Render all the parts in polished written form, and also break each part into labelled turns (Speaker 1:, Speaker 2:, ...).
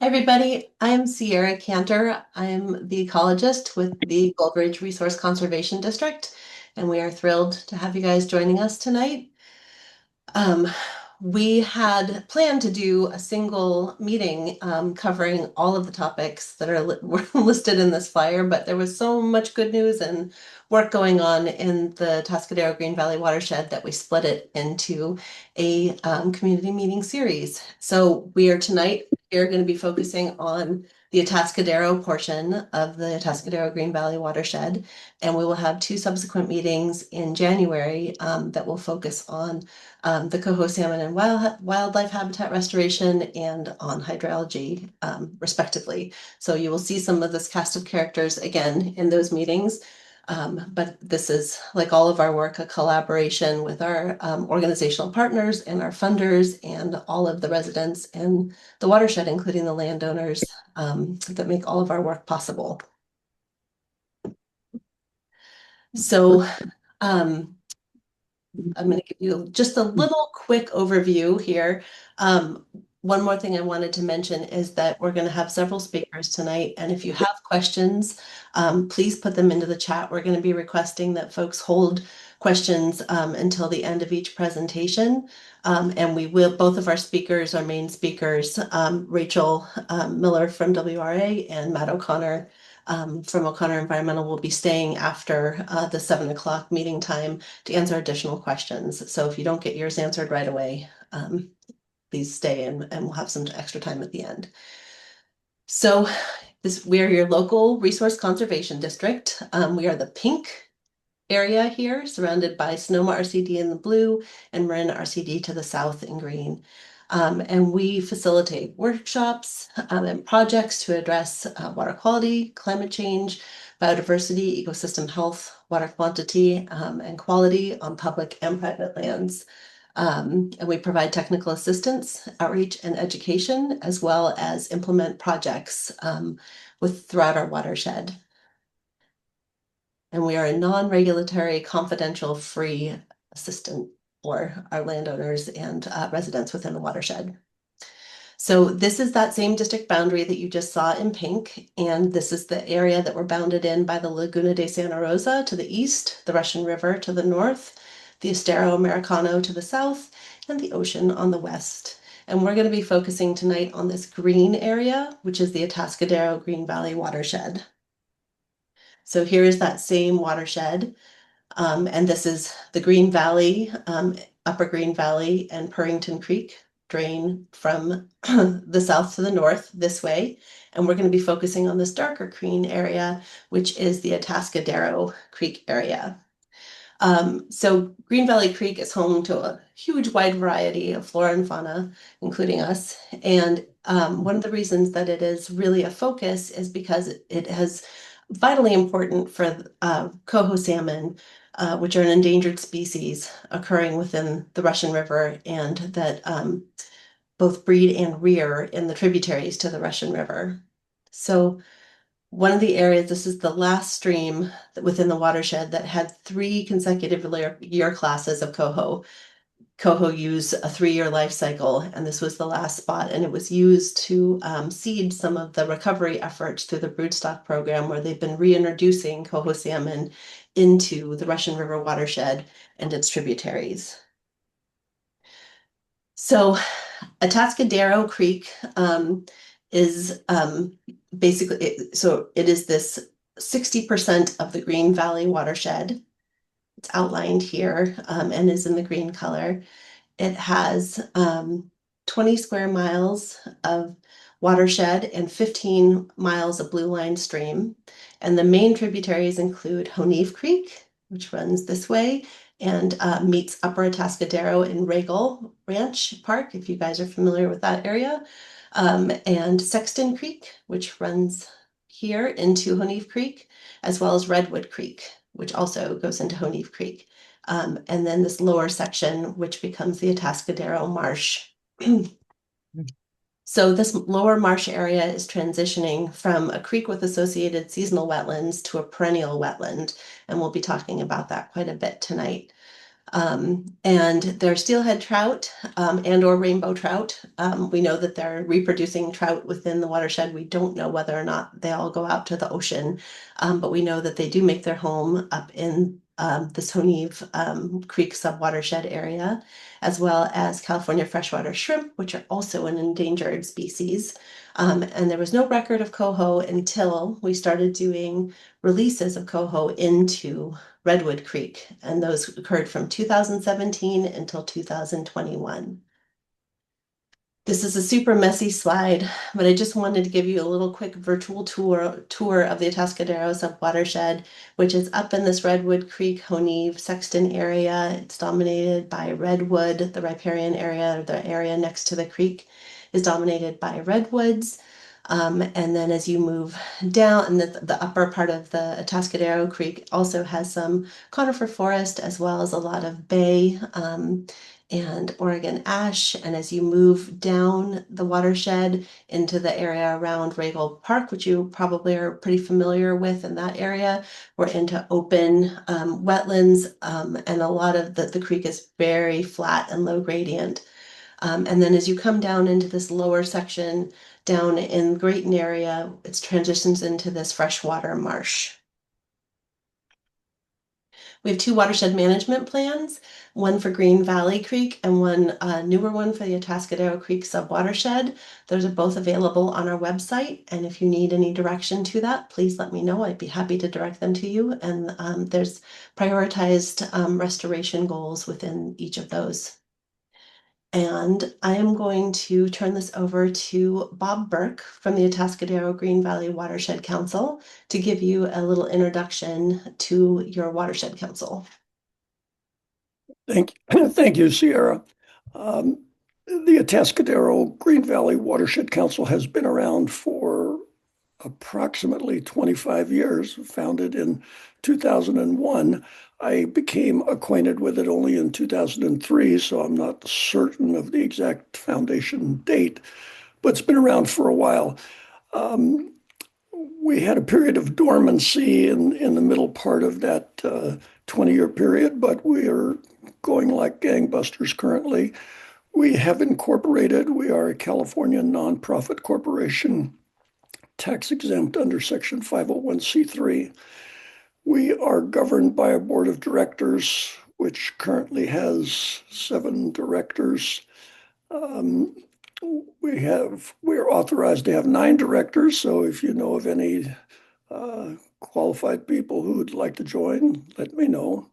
Speaker 1: Hi, everybody. I'm Sierra Cantor. I'm the ecologist with the Gold Ridge Resource Conservation District, and we are thrilled to have you guys joining us tonight. Um, we had planned to do a single meeting covering all of the topics that were listed in this flyer, but there was so much good news and work going on in the Atascadero Green Valley Watershed that we split it into a community meeting series. So we are tonight here going to be focusing on the Atascadero portion of the Atascadero Green Valley Watershed, and we will have two subsequent meetings in January that will focus on the coho salmon and wildlife habitat restoration and on hydrology, respectively. So you will see some of this cast of characters again in those meetings. But this is, like all of our work, a collaboration with our organizational partners and our funders and all of the residents in the watershed, including the landowners that make all of our work possible. So I'm going to give you just a little quick overview here. One more thing I wanted to mention is that we're going to have several speakers tonight, and if you have questions, please put them into the chat. We're going to be requesting that folks hold questions until the end of each presentation. And we will, both of our speakers, our main speakers, Rachel Miller from WRA and Matt O'Connor from O'Connor Environmental, will be staying after the 7 o'clock meeting time to answer additional questions. So if you don't get yours answered right away, please stay and we'll have some extra time at the end. So we are your local resource conservation district. We are the pink area here, surrounded by Sonoma RCD in the blue and Marin RCD to the south in green. And we facilitate workshops and projects to address water quality, climate change, biodiversity, ecosystem health, water quantity, and quality on public and private lands. And we provide technical assistance, outreach, and education, as well as implement projects throughout our watershed. And we are a non-regulatory, confidential, free assistant for our landowners and residents within the watershed. So this is that same district boundary that you just saw in pink, and this is the area that we're bounded in by the Laguna de Santa Rosa to the east, the Russian River to the north, the Estero Americano to the south, and the ocean on the west. And we're going to be focusing tonight on this green area, which is the Atascadero Green Valley Watershed. So here is that same watershed. And this is the Green Valley, Upper Green Valley and Purrington Creek drain from the south to the north this way. And we're going to be focusing on this darker green area, which is the Atascadero Creek area. So Green Valley Creek is home to a huge wide variety of flora and fauna, including us. And one of the reasons that it is really a focus is because it has vitally important for coho salmon, which are an endangered species occurring within the Russian River and that both breed and rear in the tributaries to the Russian River. So one of the areas, this is the last stream within the watershed that had 3 consecutive year classes of coho. Coho use a 3-year life cycle, and this was the last spot, and it was used to seed some of the recovery efforts through the broodstock program, where they've been reintroducing coho salmon into the Russian River watershed and its tributaries. So Atascadero Creek is basically, so it is this 60% of the Green Valley watershed. It's outlined here and is in the green color. It has 20 square miles of watershed and 15 miles of blue line stream. And the main tributaries include Honeve Creek, which runs this way and meets Upper Atascadero in Regal Ranch Park, if you guys are familiar with that area, and Sexton Creek, which runs here into Honeve Creek, as well as Redwood Creek, which also goes into Honeve Creek. And then this lower section, which becomes the Atascadero Marsh. So this lower marsh area is transitioning from a creek with associated seasonal wetlands to a perennial wetland, and we'll be talking about that quite a bit tonight. And they're steelhead trout and or rainbow trout. We know that they're reproducing trout within the watershed. We don't know whether or not they all go out to the ocean, but we know that they do make their home up in the Sonive Creek subwatershed area, as well as California freshwater shrimp, which are also an endangered species. And there was no record of coho until we started doing releases of coho into Redwood Creek, and those occurred from 2017 until 2021. This is a super messy slide, but I just wanted to give you a little quick virtual tour of the Atascadero subwatershed, which is up in this Redwood Creek, Honeve, Sexton area. It's dominated by redwood. The riparian area, the area next to the creek, is dominated by redwoods. And then as you move down, and the upper part of the Atascadero Creek also has some conifer forest as well as a lot of bay and Oregon ash. And as you move down the watershed into the area around Regal Park, which you probably are pretty familiar with in that area, we're into open wetlands, and a lot of the creek is very flat and low gradient. And then as you come down into this lower section down in Grayton area, it transitions into this freshwater marsh. We have two watershed management plans, one for Green Valley Creek and one newer one for the Atascadero Creek subwatershed. Those are both available on our website. And if you need any direction to that, please let me know. I'd be happy to direct them to you. And there's prioritized restoration goals within each of those. And I am going to turn this over to Bob Burke from the Atascadero Green Valley Watershed Council to give you a little introduction to your watershed council.
Speaker 2: Thank you, Sierra. The Atascadero Green Valley Watershed Council has been around for approximately 25 years, founded in 2001. I became acquainted with it only in 2003, so I'm not certain of the exact foundation date, but it's been around for a while. We had a period of dormancy in the middle part of that 20-year period, but we are going like gangbusters currently. We have incorporated, we are a California nonprofit corporation, tax exempt under Section 501c3. We are governed by a board of directors, which currently has 7 directors. We're authorized to have 9 directors, so if you know of any qualified people who would like to join, let me know.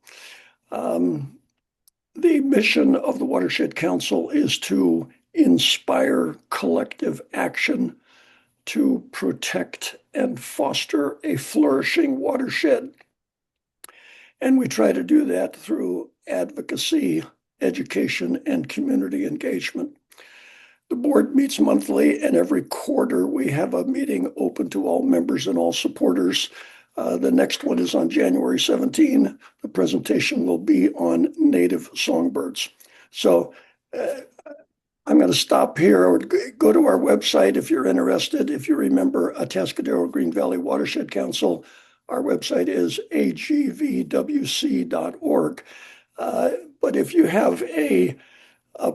Speaker 2: The mission of the Watershed Council is to inspire collective action to protect and foster a flourishing watershed. And we try to do that through advocacy, education, and community engagement. The board meets monthly, and every quarter we have a meeting open to all members and all supporters. The next one is on January 17. The presentation will be on native songbirds. So I'm going to stop here or go to our website if you're interested. If you remember Atascadero Green Valley Watershed Council, our website is agvwc.org. But if you have a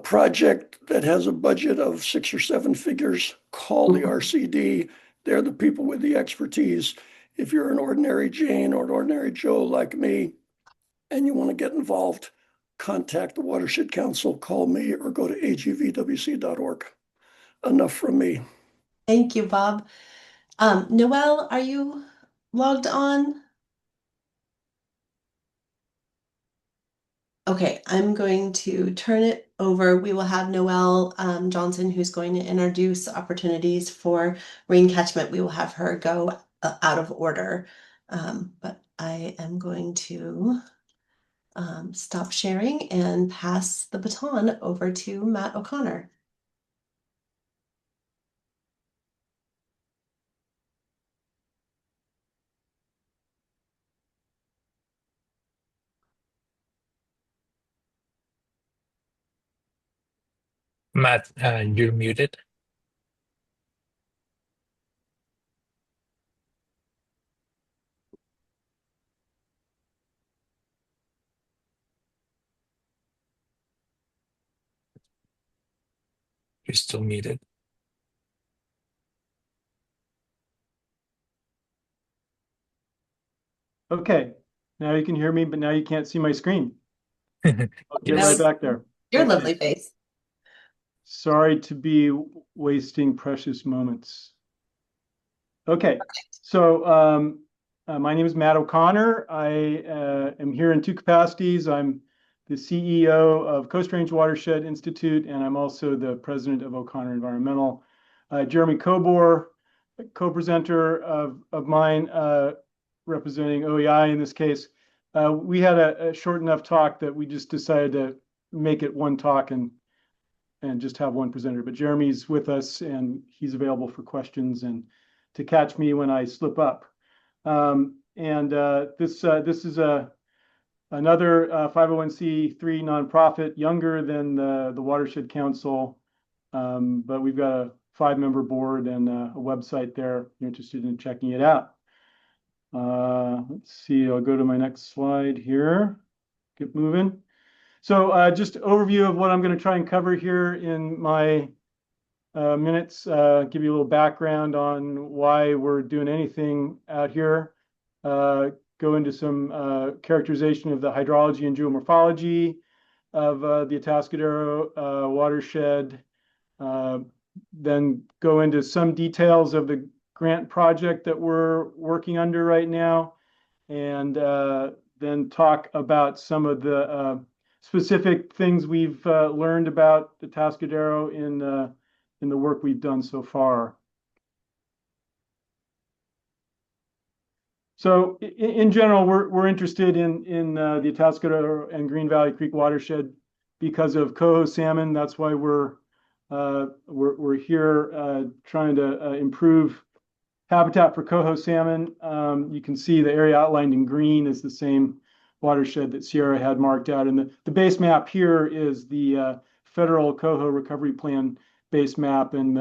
Speaker 2: project that has a budget of 6 or 7 figures, call the RCD. They're the people with the expertise. If you're an ordinary Jane or an ordinary Joe like me and you want to get involved, contact the Watershed Council, call me, or go to agvwc.org. Enough from me.
Speaker 1: Thank you, Bob. Noelle, are you logged on? Okay, I'm going to turn it over. We will have Noelle Johnson, who's going to introduce opportunities for rain catchment. We will have her go out of order. But I am going to stop sharing and pass the baton over to Matt O'Connor.
Speaker 3: Matt, you're muted. You're still muted.
Speaker 4: Okay, now you can hear me, but now you can't see my screen. I'll get
Speaker 3: Yes.
Speaker 4: right back there.
Speaker 1: Your
Speaker 4: Okay.
Speaker 1: lovely face.
Speaker 4: Sorry to be wasting precious moments. Okay, so my name is Matt O'Connor. I am here in two capacities. I'm the CEO of Coast Range Watershed Institute, and I'm also the president of O'Connor Environmental. Jeremy Cobor, a co-presenter of mine, representing OEI in this case. We had a short enough talk that we just decided to make it one talk and just have one presenter. But Jeremy's with us and he's available for questions and to catch me when I slip up. This is another 501c3 nonprofit, younger than the Watershed Council, but we've got a 5-member board and a website there if you're interested in checking it out. Let's see, I'll go to my next slide here. Get moving. So just overview of what I'm going to try and cover here in my minutes, give you a little background on why we're doing anything out here, go into some characterization of the hydrology and geomorphology of the Atascadero watershed, then go into some details of the grant project that we're working under right now, and then talk about some of the specific things we've learned about the Atascadero in the work we've done so far. So in general, we're interested in the Atascadero and Green Valley Creek watershed because of coho salmon. That's why we're here trying to improve habitat for coho salmon. You can see the area outlined in green is the same watershed that Sierra had marked out. And the base map here is the federal coho recovery plan base map, and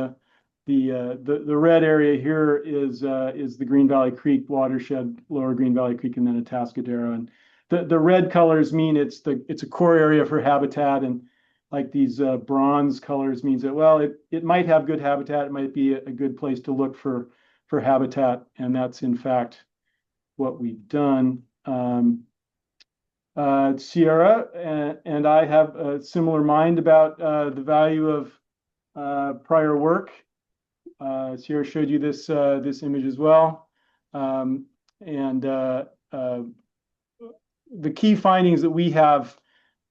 Speaker 4: the red area here is the Green Valley Creek watershed, lower Green Valley Creek, and then Atascadero. And the red colors mean it's a core area for habitat, and like these bronze colors means that, well, it might have good habitat, it might be a good place to look for habitat, and that's in fact what we've done. Sierra and I have a similar mind about the value of prior work. Sierra showed you this image as well, the key findings that we have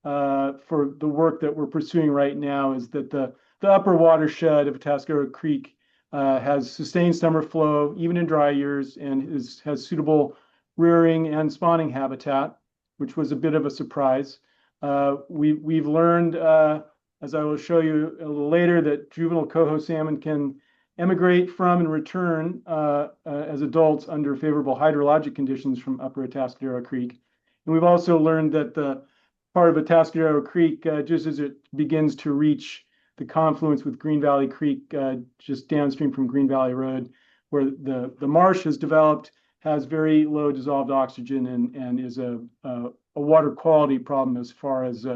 Speaker 4: for the work that we're pursuing right now is that the upper watershed of Atascadero Creek has sustained summer flow even in dry years and has suitable rearing and spawning habitat, which was a bit of a surprise. We've learned, as I will show you a little later, that juvenile coho salmon can emigrate from and return as adults under favorable hydrologic conditions from upper Atascadero Creek. And we've also learned that the part of Atascadero Creek, just as it begins to reach the confluence with Green Valley Creek, just downstream from Green Valley Road, where the marsh has developed, has very low dissolved oxygen and is a water quality problem as far as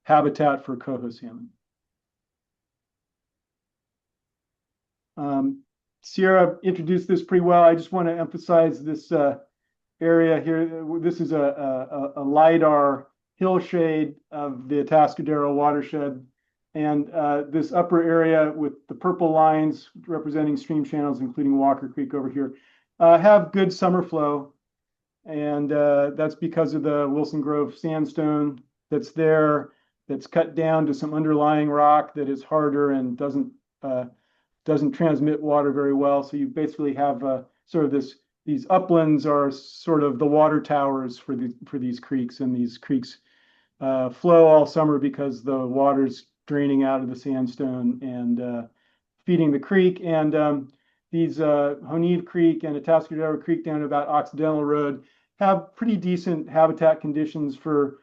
Speaker 4: habitat for coho salmon. Sierra introduced this pretty well. I just want to emphasize this area here. This is a LiDAR hillshade of the Atascadero watershed. And this upper area with the purple lines representing stream channels, including Walker Creek over here, have good summer flow. And that's because of the Wilson Grove sandstone that's there, that's cut down to some underlying rock that is harder and doesn't transmit water very well. So you basically have sort of these uplands are sort of the water towers for these creeks, and these creeks flow all summer because the water's draining out of the sandstone and feeding the creek. And these Honeve Creek and Atascadero Creek down to about Occidental Road have pretty decent habitat conditions for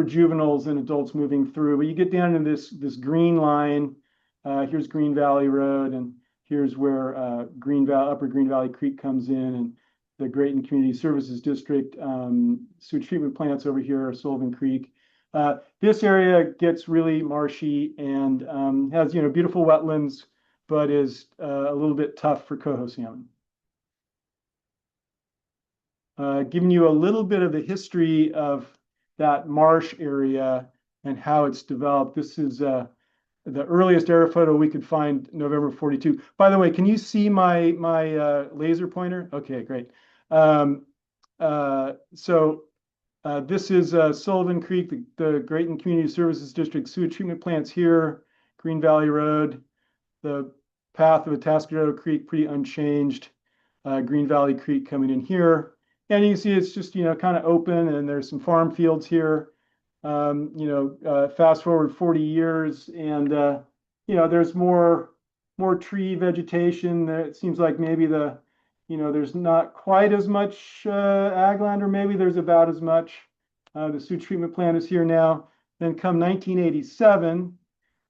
Speaker 4: juveniles and adults moving through. But you get down to this green line. Here's Green Valley Road, and here's where Upper Green Valley Creek comes in, and the Grayton Community Services District sewage treatment plants over here are Sullivan Creek. This area gets really marshy and has, beautiful wetlands, but is a little bit tough for coho salmon. Giving you a little bit of the history of that marsh area and how it's developed. This is the earliest air photo we could find, November 42. By the way, can you see my laser pointer? Okay, great. This is Sullivan Creek, the Grayton Community Services District sewage treatment plants here, Green Valley Road, the path of Atascadero Creek pretty unchanged, Green Valley Creek coming in here. And you can see it's just, kind of open, and there's some farm fields here. Fast forward 40 years and, there's more tree vegetation. It seems like maybe there's not quite as much ag land, or maybe there's about as much. The sewage treatment plant is here now. Then come 1987,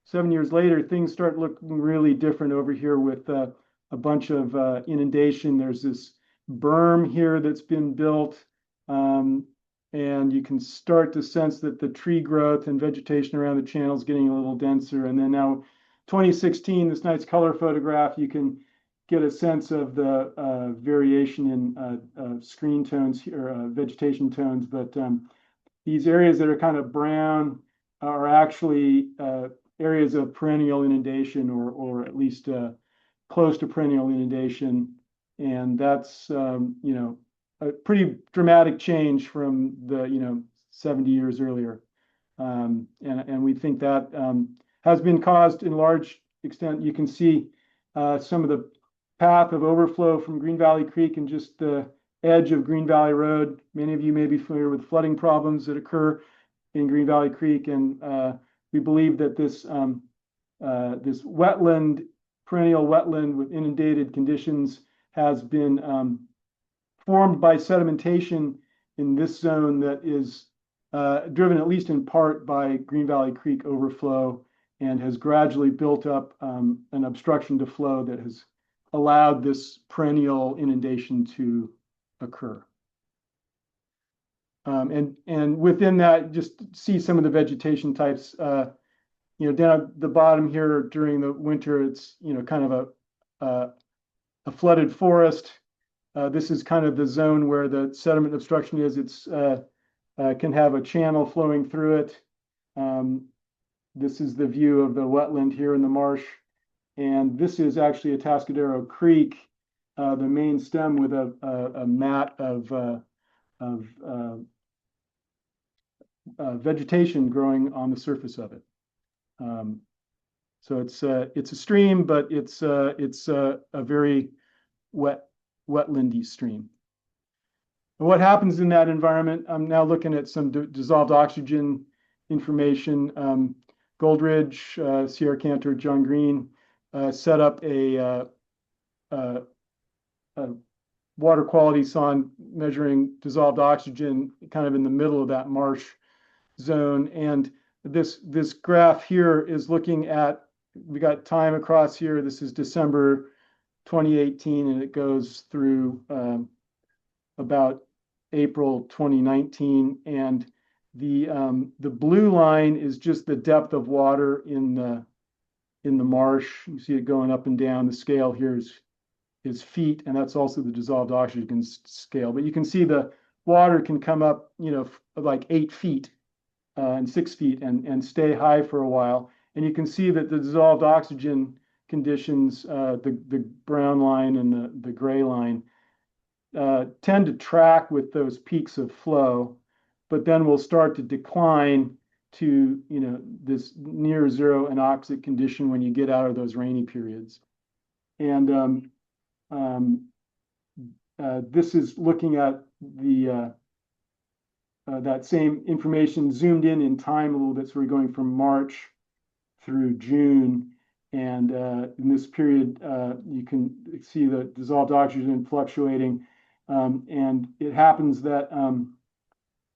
Speaker 4: 7 years later, things start looking really different over here with a bunch of inundation. There's this berm here that's been built, and you can start to sense that the tree growth and vegetation around the channel is getting a little denser. And then now 2016, this nice color photograph, you can get a sense of the variation in screen tones or vegetation tones. But these areas that are kind of brown are actually areas of perennial inundation, or at least close to perennial inundation. And that's, a pretty dramatic change from the, 70 years earlier. And we think that has been caused in large extent. You can see some of the path of overflow from Green Valley Creek and just the edge of Green Valley Road. Many of you may be familiar with flooding problems that occur in Green Valley Creek. And we believe that this wetland, perennial wetland with inundated conditions, has been formed by sedimentation in this zone that is driven at least in part by Green Valley Creek overflow, and has gradually built up an obstruction to flow that has allowed this perennial inundation to occur. And within that, just see some of the vegetation types. Down at the bottom here during the winter, it's kind of a flooded forest. This is kind of the zone where the sediment obstruction is. It's can have a channel flowing through it. This is the view of the wetland here in the marsh. And this is actually Atascadero Creek, the main stem with a mat of vegetation growing on the surface of it. So it's a stream, but it's a very wetlandy stream. And what happens in that environment? I'm now looking at some dissolved oxygen information. Goldridge, Sierra Cantor, John Green set up a water quality sonde measuring dissolved oxygen kind of in the middle of that marsh zone. And this graph here is looking at, we got time across here. This is December 2018, and it goes through about April 2019. And the blue line is just the depth of water in the marsh. You see it going up and down. The scale here is feet, and that's also the dissolved oxygen scale. But you can see the water can come up, like 8 feet and 6 feet and stay high for a while. And you can see that the dissolved oxygen conditions, the brown line and the gray line, tend to track with those peaks of flow, but then will start to decline to this near zero anoxic condition when you get out of those rainy periods. And this is looking at the that same information zoomed in time a little bit. So we're going from March through June. And in this period, you can see the dissolved oxygen fluctuating. And it happens that I'm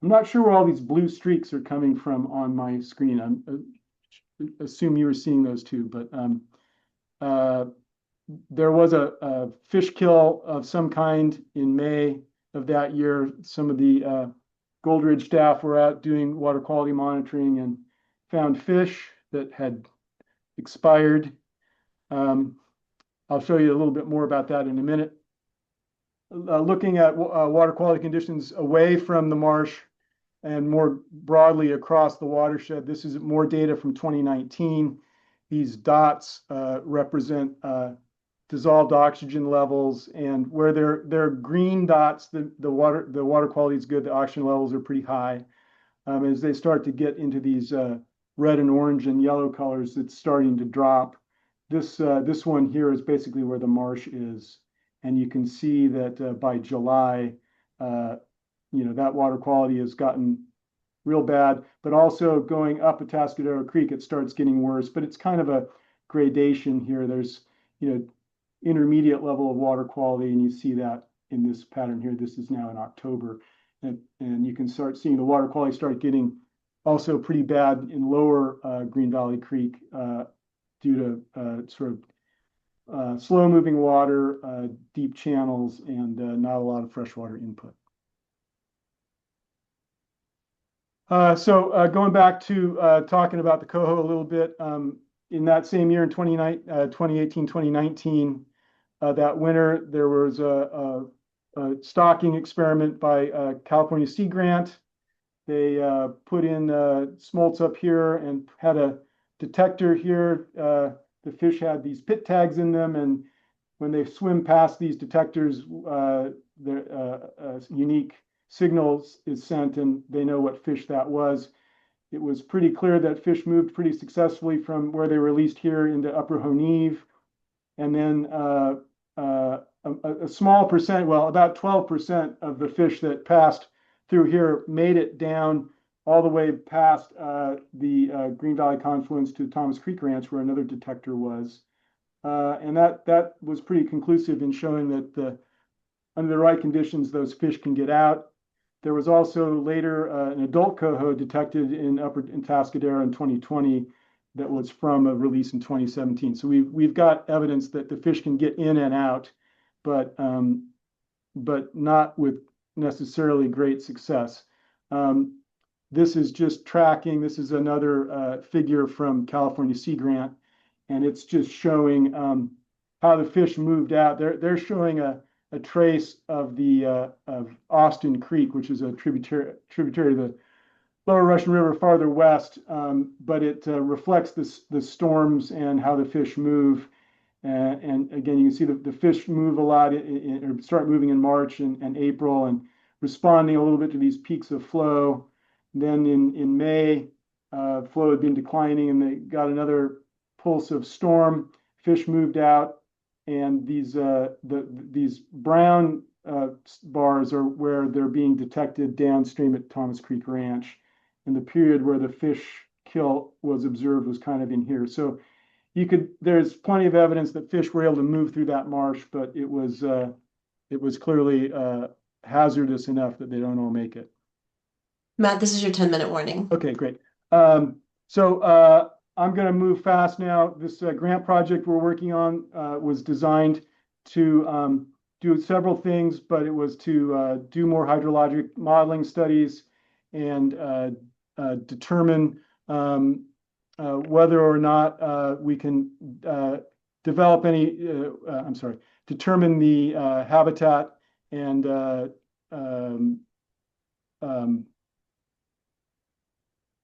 Speaker 4: not sure where all these blue streaks are coming from on my screen. I assume you were seeing those too, but there was a fish kill of some kind in May of that year. Some of the Goldridge staff were out doing water quality monitoring and found fish that had expired. I'll show you a little bit more about that in a minute. Looking at water quality conditions away from the marsh and more broadly across the watershed, this is more data from 2019. These dots represent dissolved oxygen levels, and where they're green dots, the water quality is good, the oxygen levels are pretty high. As they start to get into these red and orange and yellow colors, it's starting to drop. This one here is basically where the marsh is, and you can see that by July, that water quality has gotten real bad, but also going up Atascadero Creek, it starts getting worse, but it's kind of a gradation here. There's, intermediate level of water quality, and you see that in this pattern here. This is now in October, and you can start seeing the water quality start getting also pretty bad in lower Green Valley Creek due to sort of slow moving water, deep channels, and not a lot of freshwater input. So going back to talking about the coho a little bit, in that same year in 2018, 2019, that winter, there was a stocking experiment by California Sea Grant. They put in smolts up here and had a detector here. The fish had these pit tags in them, and when they swim past these detectors, unique signals is sent, and they know what fish that was. It was pretty clear that fish moved pretty successfully from where they were released here into Upper Honeve, and then a small percent, well, about 12% of the fish that passed through here made it down all the way past the Green Valley confluence to Thomas Creek Ranch, where another detector was. And that was pretty conclusive in showing that under the right conditions, those fish can get out. There was also later an adult coho detected in Upper Atascadero in 2020 that was from a release in 2017. So we've got evidence that the fish can get in and out, but not with necessarily great success. This is just tracking. This is another figure from California Sea Grant, and it's just showing how the fish moved out. They're showing a trace of the of Austin Creek, which is a tributary to the Lower Russian River farther west, but it reflects the storms and how the fish move. And again, you can see the fish move a lot or start moving in March and April and responding a little bit to these peaks of flow. Then in May, flow had been declining, and they got another pulse of storm. Fish moved out, and these brown bars are where they're being detected downstream at Thomas Creek Ranch. And the period where the fish kill was observed was kind of in here. So there's plenty of evidence that fish were able to move through that marsh, but it was clearly hazardous enough that they don't all make it.
Speaker 1: Matt, this is your 10-minute warning.
Speaker 4: Okay, great. So I'm going to move fast now. This grant project we're working on was designed to do several things, but it was to do more hydrologic modeling studies and determine whether or not we can develop determine the habitat and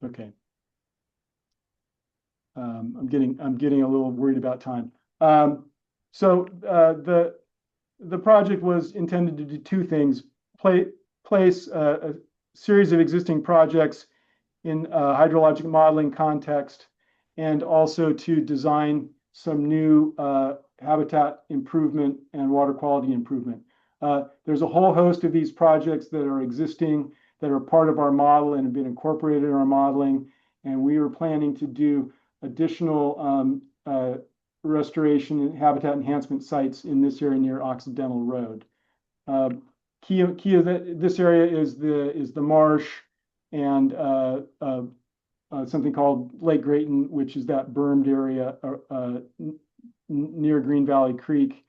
Speaker 4: okay. I'm getting a little worried about time. So the project was intended to do two things: place a series of existing projects in hydrologic modeling context, and also to design some new habitat improvement and water quality improvement. There's a whole host of these projects that are existing, that are part of our model and have been incorporated in our modeling, and we were planning to do additional restoration and habitat enhancement sites in this area near Occidental Road. Key of this area is the marsh and something called Lake Grayton, which is that bermed area near Green Valley Creek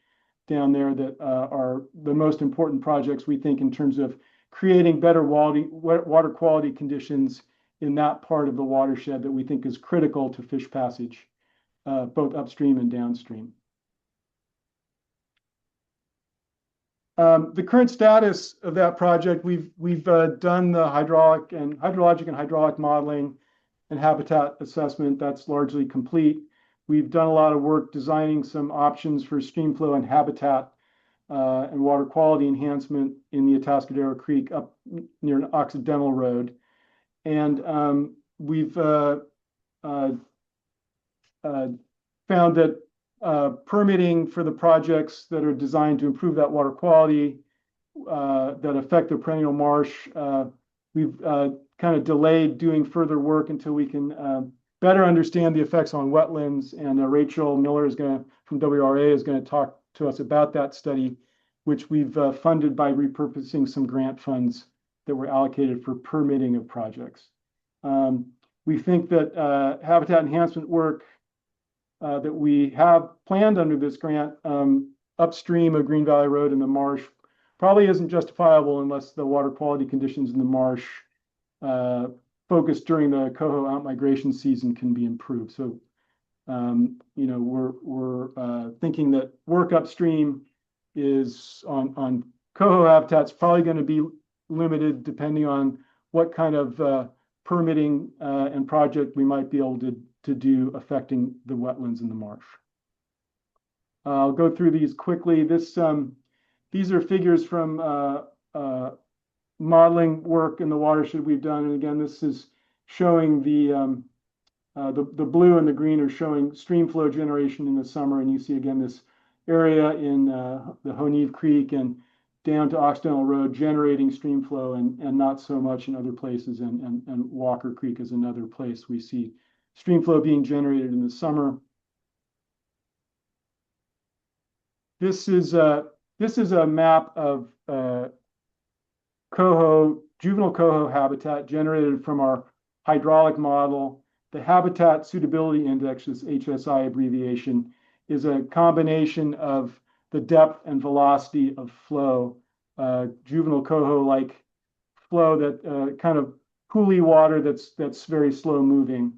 Speaker 4: down there that are the most important projects we think in terms of creating better water quality conditions in that part of the watershed that we think is critical to fish passage, both upstream and downstream. The current status of that project, we've done the hydrologic and hydraulic modeling and habitat assessment. That's largely complete. We've done a lot of work designing some options for stream flow and habitat and water quality enhancement in the Atascadero Creek up near an Occidental Road. And we've found that permitting for the projects that are designed to improve that water quality that affect the perennial marsh, we've kind of delayed doing further work until we can better understand the effects on wetlands. And Rachel Miller from WRA is going to talk to us about that study, which we've funded by repurposing some grant funds that were allocated for permitting of projects. We think that habitat enhancement work that we have planned under this grant upstream of Green Valley Road in the marsh probably isn't justifiable unless the water quality conditions in the marsh focused during the coho outmigration season can be improved. So, we're thinking that work upstream is on coho habitats probably going to be limited depending on what kind of permitting and project we might be able to do affecting the wetlands in the marsh. I'll go through these quickly. These are figures from modeling work in the watershed we've done. And again, this is showing the blue and the green are showing stream flow generation in the summer. And you see again this area in the Honeve Creek and down to Occidental Road generating stream flow and not so much in other places. And Walker Creek is another place we see stream flow being generated in the summer. This is a map of juvenile coho habitat generated from our hydraulic model. The Habitat Suitability Index, this HSI abbreviation, is a combination of the depth and velocity of flow, juvenile coho-like flow that kind of pooly water that's very slow moving.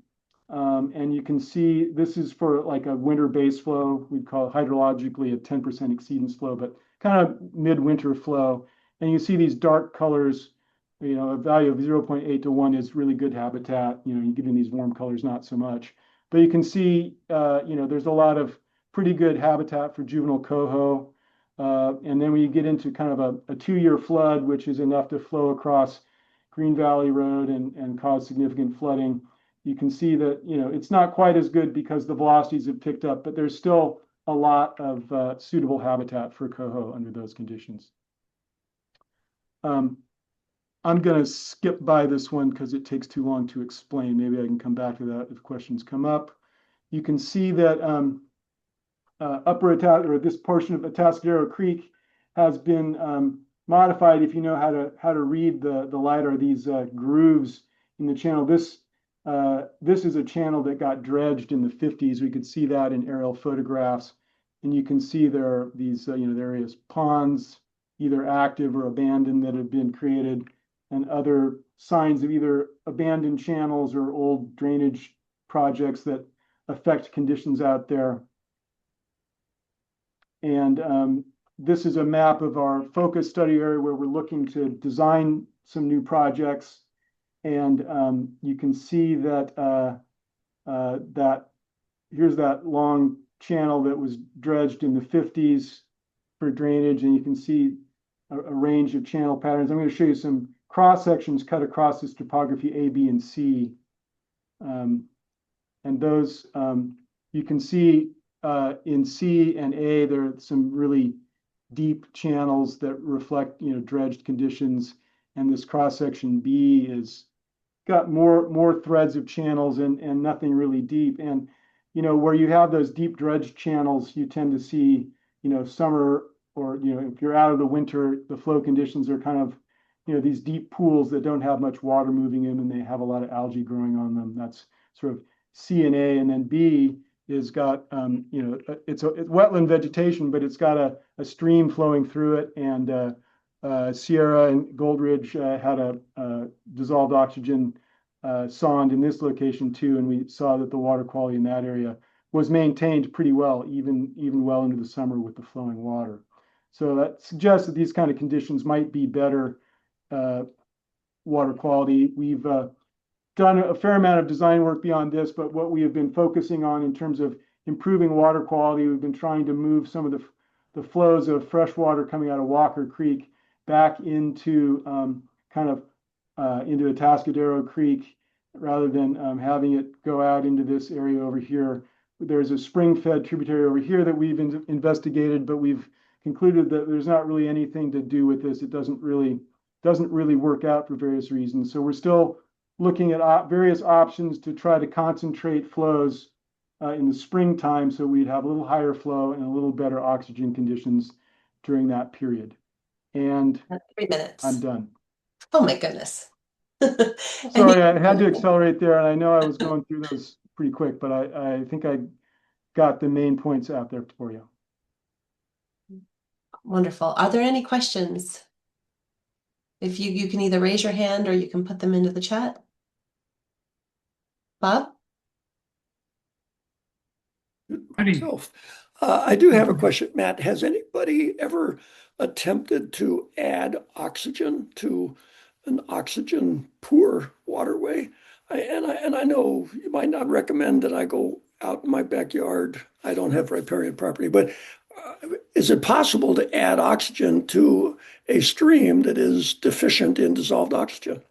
Speaker 4: And you can see this is for like a winter base flow. We'd call it hydrologically a 10% exceedance flow, but kind of midwinter flow. And you see these dark colors, a value of 0.8 to 1 is really good habitat. You get in these warm colors, not so much. But you can see, there's a lot of pretty good habitat for juvenile coho. And then when you get into kind of a 2-year flood, which is enough to flow across Green Valley Road and cause significant flooding, you can see that, it's not quite as good because the velocities have picked up, but there's still a lot of suitable habitat for coho under those conditions. I'm going to skip by this one because it takes too long to explain. Maybe I can come back to that if questions come up. You can see that this portion of Atascadero Creek has been modified. If you know how to read the LiDAR, these grooves in the channel. This is a channel that got dredged in the 50s. We could see that in aerial photographs, and you can see there are these various ponds, either active or abandoned, that have been created, and other signs of either abandoned channels or old drainage projects that affect conditions out there. And this is a map of our focus study area where we're looking to design some new projects. And you can see that here's that long channel that was dredged in the 50s for drainage, and you can see a range of channel patterns. I'm going to show you some cross sections cut across this topography A, B, and C. And those you can see in C and A, there are some really deep channels that reflect dredged conditions, and this cross section B is got more threads of channels and nothing really deep. And where you have those deep dredged channels, you tend to see summer, or if you're out of the winter, the flow conditions are kind of these deep pools that don't have much water moving in, and they have a lot of algae growing on them. That's sort of C and A. And then B is got it's wetland vegetation, but it's got a stream flowing through it, and Sierra and Goldridge had a dissolved oxygen sonde in this location too, and we saw that the water quality in that area was maintained pretty well, even well into the summer with the flowing water. So that suggests that these kind of conditions might be better water quality. We've done a fair amount of design work beyond this, but what we have been focusing on in terms of improving water quality, we've been trying to move some of the flows of fresh water coming out of Walker Creek back into into Atascadero Creek rather than having it go out into this area over here. There's a spring-fed tributary over here that we've investigated, but we've concluded that there's not really anything to do with this. It doesn't really work out for various reasons. So we're still looking at various options to try to concentrate flows in the springtime so we'd have a little higher flow and a little better oxygen conditions during that period. And
Speaker 1: 3 minutes.
Speaker 4: I'm done.
Speaker 1: Oh my goodness.
Speaker 4: Sorry, I had to accelerate there, and I know I was going through those pretty quick, but I think I got the main points out there for you.
Speaker 1: Wonderful. Are there any questions? If you can either raise your hand or you can put them into the chat. Bob?
Speaker 2: Myself. I do have a question, Matt. Has anybody ever attempted to add oxygen to an oxygen poor waterway? I know you might not recommend that I go out in my backyard. I don't have riparian property, but is it possible to add oxygen to a stream that is deficient in dissolved oxygen?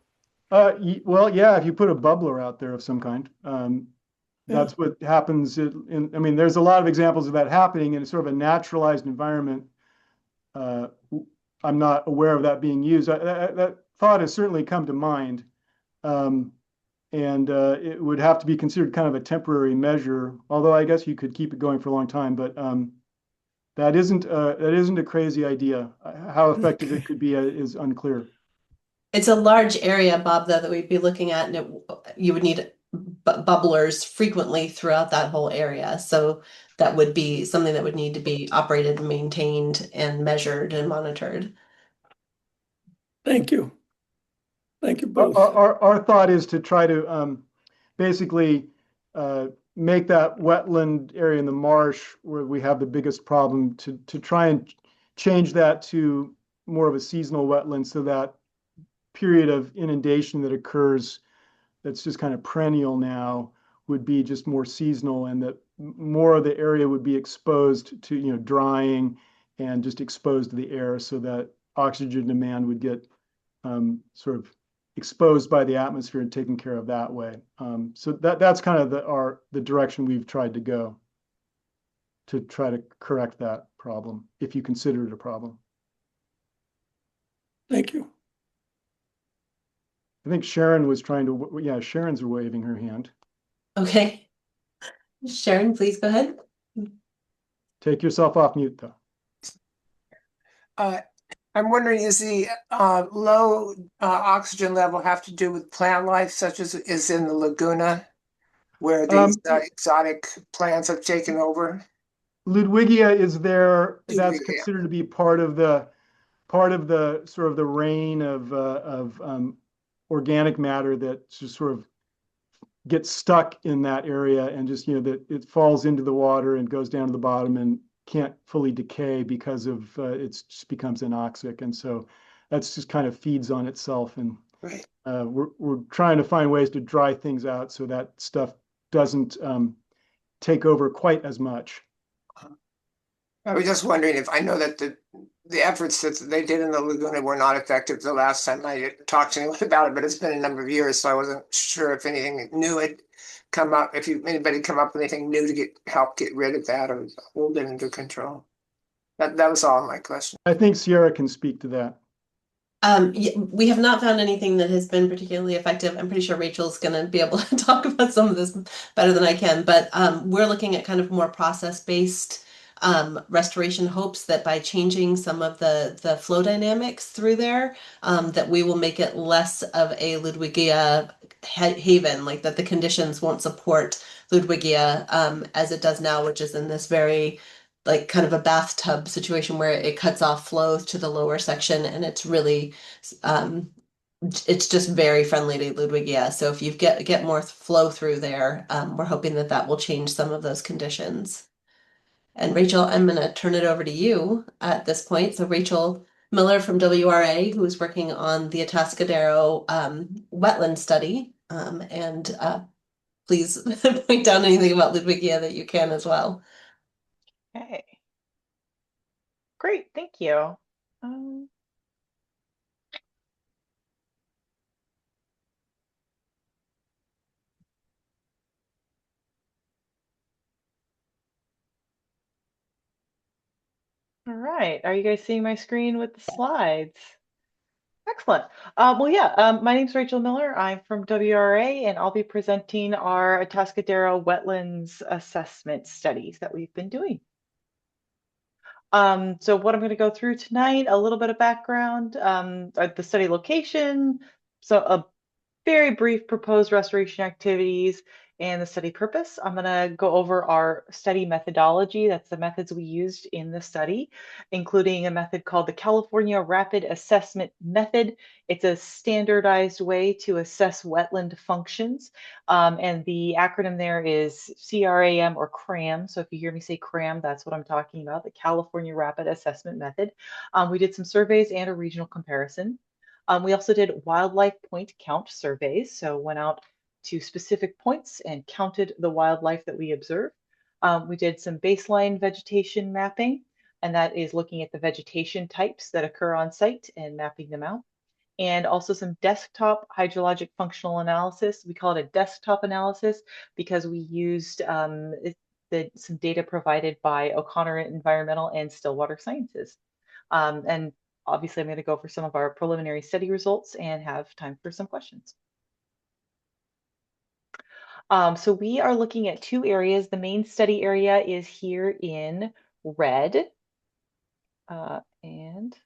Speaker 4: Well, yeah, if you put a bubbler out there of some kind, that's what happens. I mean, there's a lot of examples of that happening in sort of a naturalized environment. I'm not aware of that being used. That thought has certainly come to mind. And it would have to be considered kind of a temporary measure, although I guess you could keep it going for a long time. But that isn't a crazy idea. How effective it could be is unclear.
Speaker 1: It's a large area, Bob, though, that we'd be looking at, and you would need bubblers frequently throughout that whole area. So that would be something that would need to be operated and maintained and measured and monitored.
Speaker 2: Thank you. Thank you both.
Speaker 4: Our thought is to try to basically make that wetland area in the marsh where we have the biggest problem to try and change that to more of a seasonal wetland, so that period of inundation that occurs that's just kind of perennial now would be just more seasonal, and that more of the area would be exposed to drying and just exposed to the air, so that oxygen demand would get sort of exposed by the atmosphere and taken care of that way. So that's kind of the direction we've tried to go to try to correct that problem, if you consider it a problem.
Speaker 2: Thank you.
Speaker 4: I think Sharon was trying to, yeah, Sharon's waving her hand.
Speaker 1: Okay. Sharon, please go ahead.
Speaker 4: Take yourself off mute, though.
Speaker 5: I'm wondering, is the low oxygen level have to do with plant life, such as is in the Laguna, where these exotic plants have taken over?
Speaker 4: Ludwigia is there. That's
Speaker 5: Ludwigia.
Speaker 4: considered to be part of the sort of the reign of organic matter that just sort of gets stuck in that area, and just that it falls into the water and goes down to the bottom and can't fully decay because of it just becomes anoxic, and so that's just kind of feeds on itself. And
Speaker 5: Right.
Speaker 4: We're trying to find ways to dry things out so that stuff doesn't take over quite as much.
Speaker 5: I was just wondering if I know that the efforts that they did in the Laguna were not effective the last time I talked to anyone about it, but it's been a number of years, so I wasn't sure if anything new had come up, if anybody come up with anything new to help get rid of that or hold it under control. That was all my question.
Speaker 4: I think Sierra can speak to that.
Speaker 1: We have not found anything that has been particularly effective. I'm pretty sure Rachel's going to be able to talk about some of this better than I can, but we're looking at kind of more process-based restoration hopes that by changing some of the flow dynamics through there, that we will make it less of a Ludwigia haven, like that the conditions won't support Ludwigia as it does now, which is in this very like kind of a bathtub situation where it cuts off flow to the lower section, and it's really it's just very friendly to Ludwigia. So if you get more flow through there, we're hoping that that will change some of those conditions. And Rachel, I'm going to turn it over to you at this point. So Rachel Miller from WRA, who is working on the Atascadero wetland study, and please point down anything about Ludwigia that you can as well.
Speaker 6: Okay. Great, thank you. All right, are you guys seeing my screen with the slides? Excellent. My name's Rachel Miller. I'm from WRA, and I'll be presenting our Atascadero wetlands assessment studies that we've been doing. So what I'm going to go through tonight, a little bit of background, the study location, so a very brief proposed restoration activities and the study purpose. I'm going to go over our study methodology. That's the methods we used in the study, including a method called the California Rapid Assessment Method. It's a standardized way to assess wetland functions. And the acronym there is CRAM or CRAM. So if you hear me say CRAM, that's what I'm talking about, the California Rapid Assessment Method. We did some surveys and a regional comparison. We also did wildlife point count surveys, so went out to specific points and counted the wildlife that we observed. We did some baseline vegetation mapping, and that is looking at the vegetation types that occur on site and mapping them out. And also some desktop hydrologic functional analysis. We call it a desktop analysis because we used some data provided by O'Connor Environmental and Stillwater Sciences. And obviously, I'm going to go over some of our preliminary study results and have time for some questions. So we are looking at two areas. The main study area is here in red, and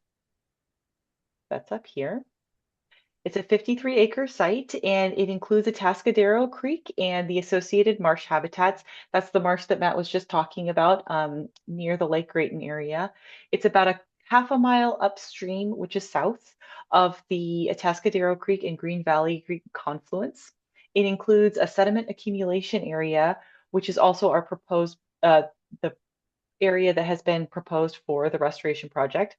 Speaker 6: that's up here. It's a 53-acre site, and it includes Atascadero Creek and the associated marsh habitats. That's the marsh that Matt was just talking about near the Lake Grayton area. It's about a half a mile upstream, which is south of the Atascadero Creek and Green Valley Creek confluence. It includes a sediment accumulation area, which is also our proposed, the area that has been proposed for the restoration project.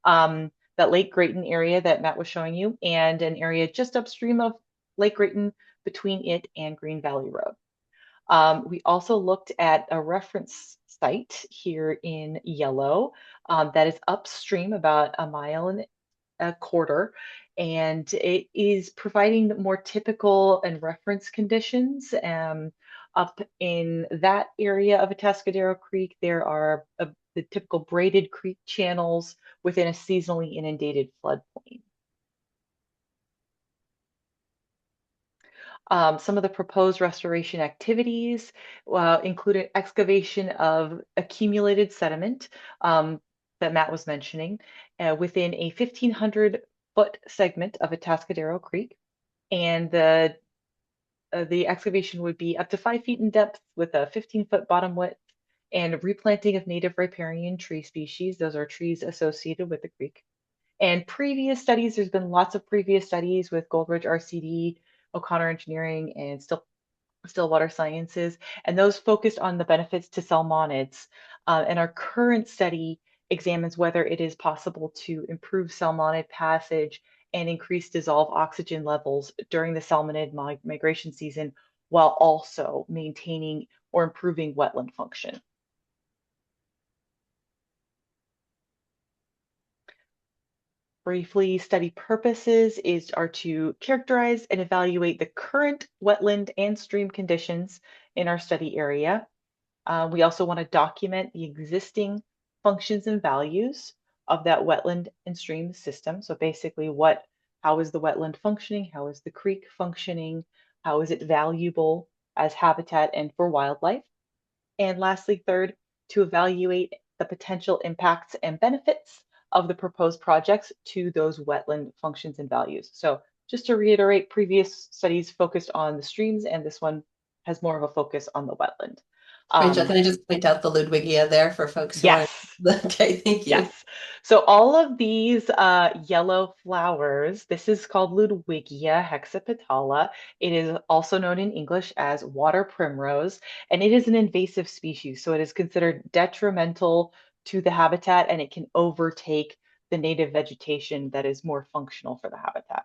Speaker 6: That Lake Grayton area that Matt was showing you, and an area just upstream of Lake Grayton between it and Green Valley Road. We also looked at a reference site here in yellow that is upstream about a mile and a quarter, and it is providing more typical and reference conditions. Up in that area of Atascadero Creek, there are the typical braided creek channels within a seasonally inundated floodplain. Some of the proposed restoration activities included excavation of accumulated sediment that Matt was mentioning within a 1,500-foot segment of Atascadero Creek. And the excavation would be up to 5 feet in depth with a 15-foot bottom width, and replanting of native riparian tree species. Those are trees associated with the creek. And previous studies, there's been lots of previous studies with Goldridge RCD, O'Connor Engineering, and Stillwater Sciences, and those focused on the benefits to salmonids. And our current study examines whether it is possible to improve salmonid passage and increase dissolved oxygen levels during the salmonid migration season, while also maintaining or improving wetland function. Briefly, study purposes are to characterize and evaluate the current wetland and stream conditions in our study area. We also want to document the existing functions and values of that wetland and stream system. So basically, how is the wetland functioning? How is the creek functioning? How is it valuable as habitat and for wildlife? And lastly, third, to evaluate the potential impacts and benefits of the proposed projects to those wetland functions and values. So just to reiterate, previous studies focused on the streams, and this one has more of a focus on the wetland.
Speaker 1: Rachel, can I just point out the Ludwigia there for folks who aren't?
Speaker 6: Yes.
Speaker 1: Okay, thank you.
Speaker 6: Yes. So all of these yellow flowers, this is called Ludwigia hexapetala. It is also known in English as water primrose, and it is an invasive species. So it is considered detrimental to the habitat, and it can overtake the native vegetation that is more functional for the habitat.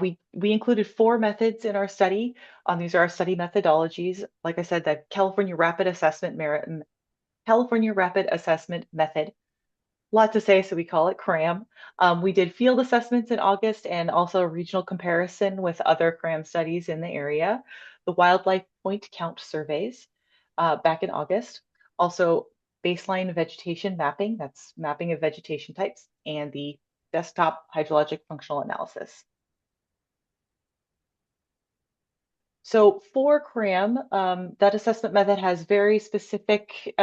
Speaker 6: We included 4 methods in our study. These are our study methodologies. Like I said, the California Rapid Assessment Method. A lot to say, so we call it CRAM. We did field assessments in August and also a regional comparison with other CRAM studies in the area. The wildlife point count surveys back in August. Also baseline vegetation mapping, that's mapping of vegetation types, and the desktop hydrologic functional analysis. So for CRAM, that assessment method has very specific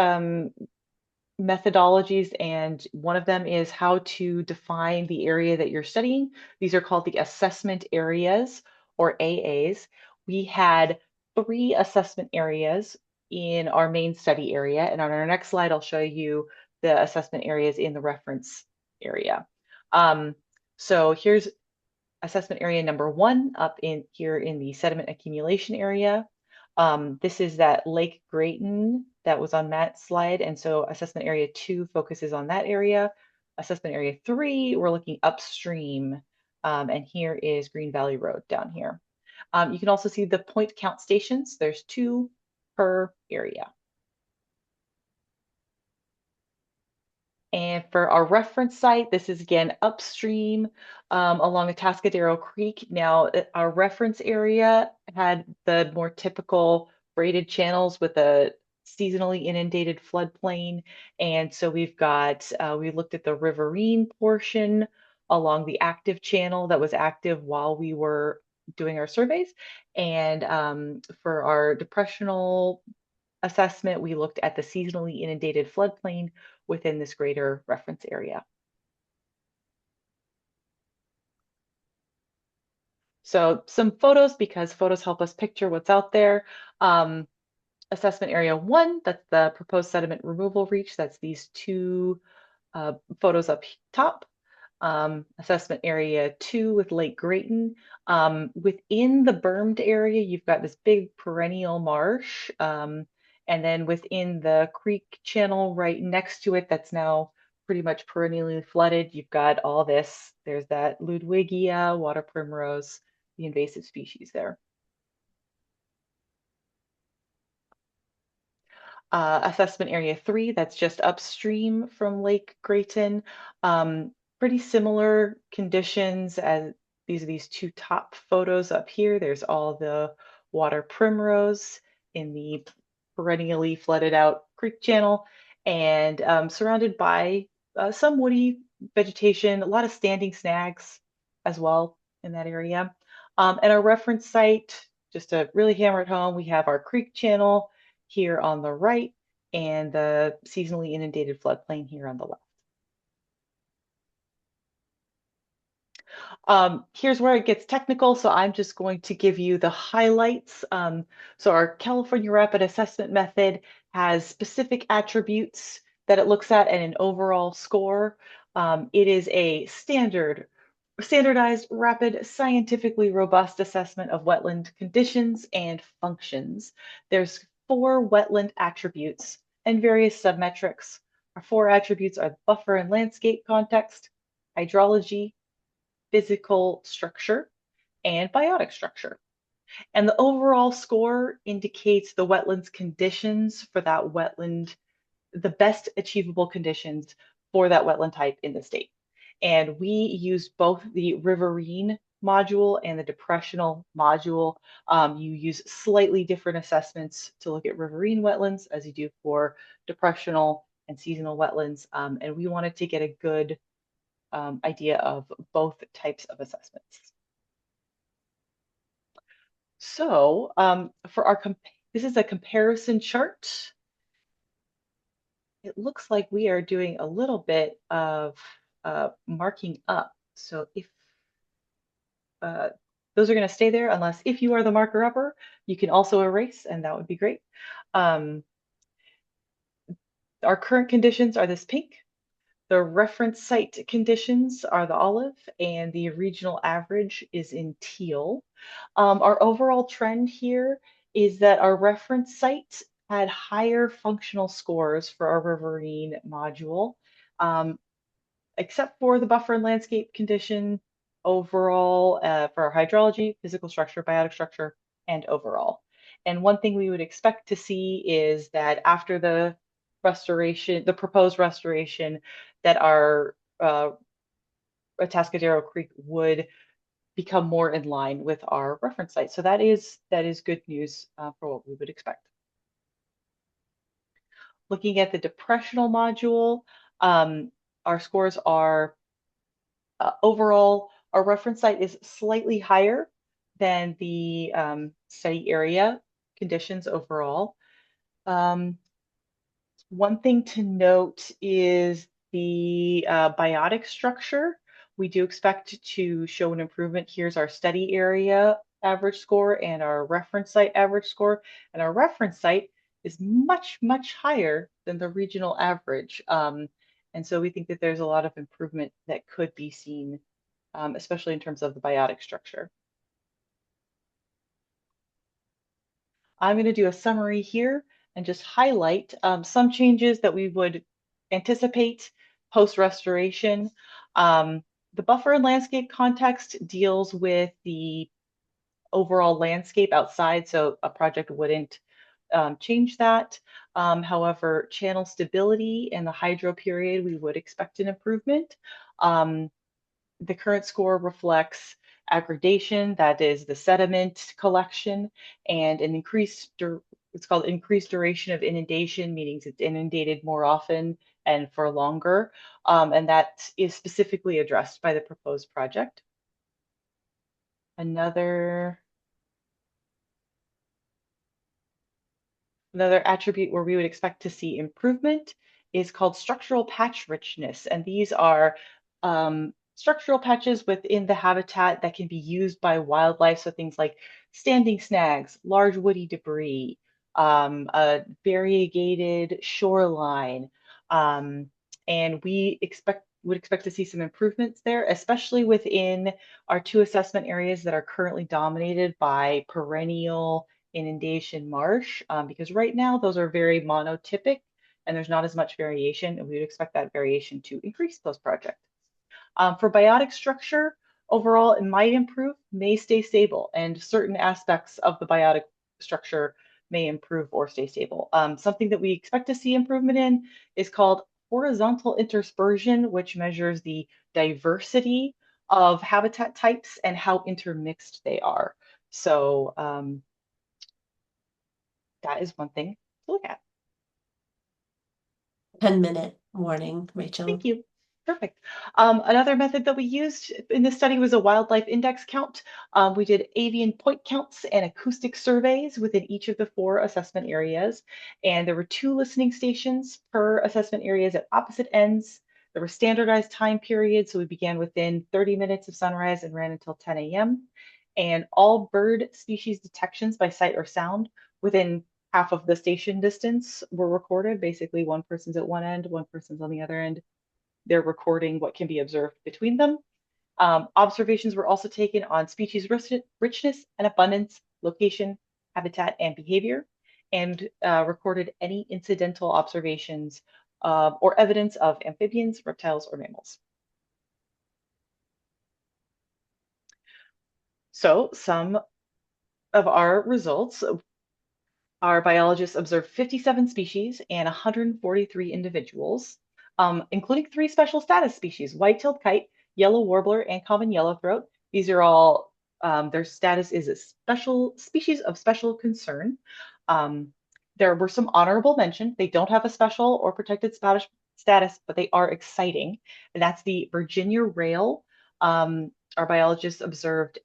Speaker 6: methodologies, and one of them is how to define the area that you're studying. These are called the assessment areas, or AAs. We had 3 assessment areas in our main study area, and on our next slide, I'll show you the assessment areas in the reference area. So here's assessment area number 1 up in here in the sediment accumulation area. This is that Lake Grayton that was on Matt's slide. And so assessment area 2 focuses on that area. Assessment area 3, we're looking upstream. And here is Green Valley Road down here. You can also see the point count stations. There's 2 per area. And for our reference site, this is again upstream along Atascadero Creek. Now, our reference area had the more typical braided channels with a seasonally inundated floodplain. And so we've got, we looked at the riverine portion along the active channel that was active while we were doing our surveys. And for our depressional assessment, we looked at the seasonally inundated floodplain within this greater reference area. So some photos, because photos help us picture what's out there. Assessment area 1, that's the proposed sediment removal reach. That's these 2 photos up top. Assessment area 2 with Lake Grayton. Within the bermed area, you've got this big perennial marsh. And then within the creek channel right next to it, that's now pretty much perennially flooded, you've got all this. There's that Ludwigia, water primrose, the invasive species there. Assessment area 3, that's just upstream from Lake Grayton. Pretty similar conditions as these 2 top photos up here. There's all the water primrose in the perennially flooded out creek channel, and surrounded by some woody vegetation, a lot of standing snags as well in that area. And our reference site, just to really hammer it home, we have our creek channel here on the right and the seasonally inundated floodplain here on the left. Here's where it gets technical, so I'm just going to give you the highlights. So our California Rapid Assessment Method has specific attributes that it looks at and an overall score. It is a standardized, rapid, scientifically robust assessment of wetland conditions and functions. There's 4 wetland attributes and various submetrics. Our 4 attributes are buffer and landscape context, hydrology, physical structure, and biotic structure. And the overall score indicates the wetlands conditions for that wetland, the best achievable conditions for that wetland type in the state. And we use both the riverine module and the depressional module. You use slightly different assessments to look at riverine wetlands as you do for depressional and seasonal wetlands. And we wanted to get a good idea of both types of assessments. So for our, this is a comparison chart. It looks like we are doing a little bit of marking up. So if the those are going to stay there unless if you are the marker upper, you can also erase, and that would be great. Our current conditions are this pink. The reference site conditions are the olive, and the regional average is in teal. Our overall trend here is that our reference site had higher functional scores for our riverine module, except for the buffer and landscape condition overall for our hydrology, physical structure, biotic structure, and overall. And one thing we would expect to see is that after the restoration, the proposed restoration, that our Atascadero Creek would become more in line with our reference site. So that is good news for what we would expect. Looking at the depressional module, our scores are overall, our reference site is slightly higher than the study area conditions overall. One thing to note is the biotic structure. We do expect to show an improvement. Here's our study area average score and our reference site average score. And our reference site is much, much higher than the regional average. And so we think that there's a lot of improvement that could be seen, especially in terms of the biotic structure. I'm going to do a summary here and just highlight some changes that we would anticipate post-restoration. The buffer and landscape context deals with the overall landscape outside, so a project wouldn't change that. However, channel stability and the hydro period, we would expect an improvement. The current score reflects aggradation, that is the sediment collection, and an it's called increased duration of inundation, meaning it's inundated more often and for longer. And that is specifically addressed by the proposed project. Another attribute where we would expect to see improvement is called structural patch richness. And these are structural patches within the habitat that can be used by wildlife. So things like standing snags, large woody debris, a variegated shoreline. And we would expect to see some improvements there, especially within our 2 assessment areas that are currently dominated by perennial inundation marsh, because right now those are very monotypic and there's not as much variation, and we would expect that variation to increase post-project. For biotic structure, overall it might improve, may stay stable, and certain aspects of the biotic structure may improve or stay stable. Something that we expect to see improvement in is called horizontal interspersion, which measures the diversity of habitat types and how intermixed they are. So that is one thing to look at.
Speaker 1: 10-minute warning, Rachel.
Speaker 6: Thank you. Perfect. Another method that we used in this study was a wildlife index count. We did avian point counts and acoustic surveys within each of the 4 assessment areas. And there were 2 listening stations per assessment areas at opposite ends. There were standardized time periods. So we began within 30 minutes of sunrise and ran until 10 a.m. And all bird species detections by sight or sound within half of the station distance were recorded. Basically, one person's at one end, one person's on the other end. They're recording what can be observed between them. Observations were also taken on species richness and abundance, location, habitat, and behavior, and recorded any incidental observations or evidence of amphibians, reptiles, or mammals. So some of our results. Our biologists observed 57 species and 143 individuals, including 3 special status species, white-tailed kite, yellow warbler, and common yellowthroat. These are all, their status is a special species of special concern. There were some honorable mention. They don't have a special or protected status, but they are exciting. And that's the Virginia rail. Our biologists observed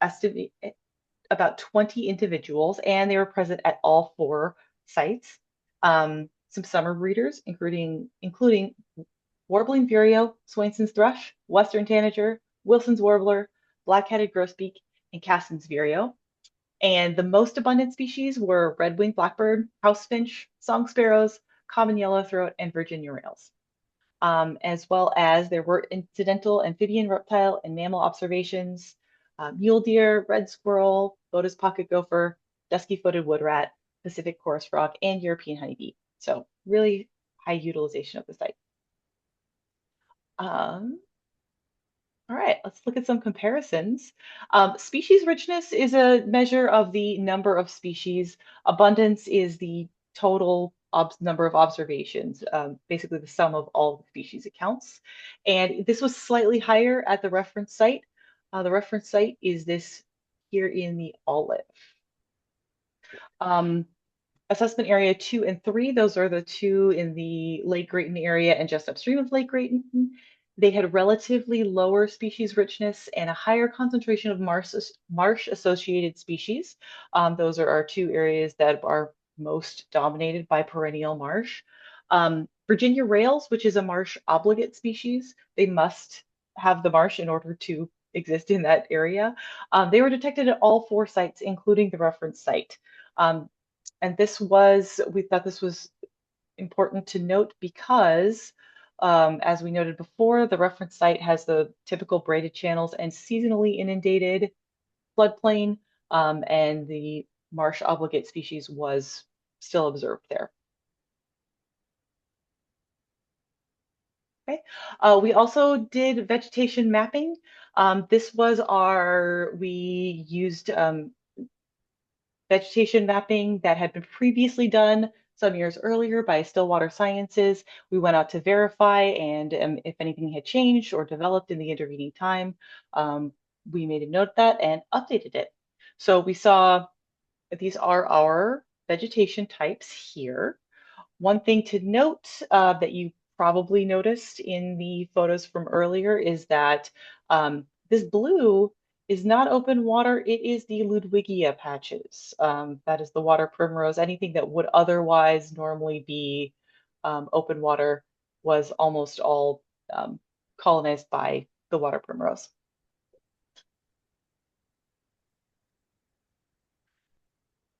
Speaker 6: about 20 individuals, and they were present at all 4 sites. Some summer breeders, including warbling vireo, Swainson's thrush, western tanager, Wilson's warbler, black-headed grosbeak, and Cassin's vireo. And the most abundant species were red-winged blackbird, house finch, song sparrows, common yellowthroat, and Virginia rails. As well as there were incidental amphibian, reptile, and mammal observations, mule deer, red squirrel, Boda's pocket gopher, dusky-footed wood rat, Pacific chorus frog, and European honeybee. So really high utilization of the site. All right, let's look at some comparisons. Species richness is a measure of the number of species. Abundance is the total number of observations, basically the sum of all the species accounts. And this was slightly higher at the reference site. The reference site is this here in the olive. Assessment area 2 and 3, those are the two in the Lake Grayton area and just upstream of Lake Grayton. They had relatively lower species richness and a higher concentration of marsh-associated species. Those are our two areas that are most dominated by perennial marsh. Virginia rails, which is a marsh obligate species, they must have the marsh in order to exist in that area. They were detected at all 4 sites, including the reference site. And we thought this was important to note because, as we noted before, the reference site has the typical braided channels and seasonally inundated floodplain, and the marsh obligate species was still observed there. Okay. We also did vegetation mapping. We used vegetation mapping that had been previously done some years earlier by Stillwater Sciences. We went out to verify, and if anything had changed or developed in the intervening time, we made a note of that and updated it. So we saw that these are our vegetation types here. One thing to note that you probably noticed in the photos from earlier is that this blue is not open water, it is the Ludwigia patches. That is the water primrose. Anything that would otherwise normally be open water was almost all colonized by the water primrose.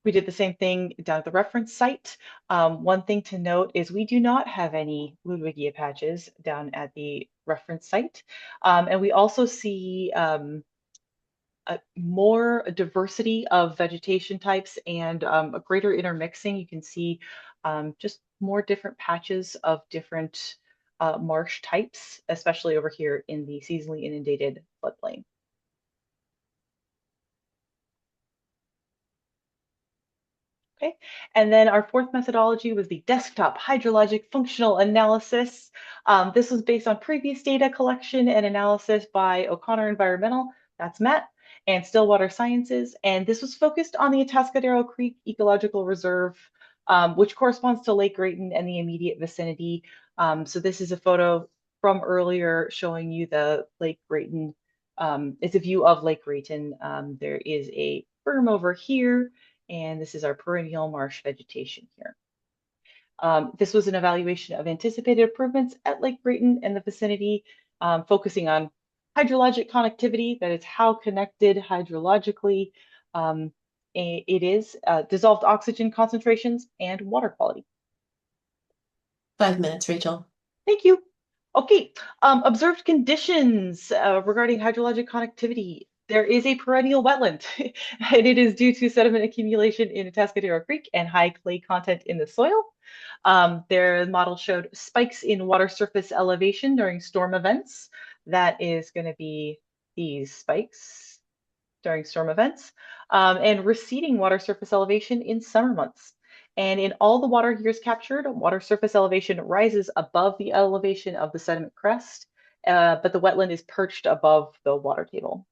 Speaker 6: We did the same thing down at the reference site. One thing to note is we do not have any Ludwigia patches down at the reference site. And we also see more diversity of vegetation types and a greater intermixing. You can see just more different patches of different marsh types, especially over here in the seasonally inundated floodplain. Okay, and then our 4th methodology was the desktop hydrologic functional analysis. This was based on previous data collection and analysis by O'Connor Environmental, that's Matt, and Stillwater Sciences. And this was focused on the Atascadero Creek Ecological Reserve, which corresponds to Lake Grayton and the immediate vicinity. So this is a photo from earlier showing you the Lake Grayton. It's a view of Lake Grayton. There is a berm over here, and this is our perennial marsh vegetation here. This was an evaluation of anticipated improvements at Lake Grayton and the vicinity, focusing on hydrologic connectivity, that is how connected hydrologically it is, dissolved oxygen concentrations, and water quality.
Speaker 1: 5 minutes, Rachel.
Speaker 6: Thank you. Okay, observed conditions regarding hydrologic connectivity. There is a perennial wetland, and it is due to sediment accumulation in Atascadero Creek and high clay content in the soil. Their model showed spikes in water surface elevation during storm events. That is going to be these spikes during storm events, and receding water surface elevation in summer months. And in all the water years captured, water surface elevation rises above the elevation of the sediment crest, but the wetland is perched above the water table.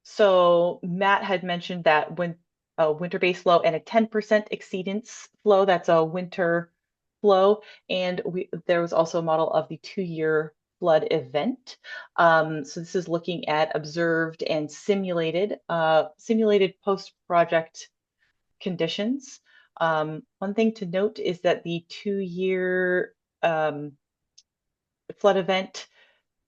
Speaker 6: So Matt had mentioned that when a winter base flow and a 10% exceedance flow, that's a winter flow. And there was also a model of the 2-year flood event. So this is looking at observed and simulated post-project conditions. One thing to note is that the 2-year flood event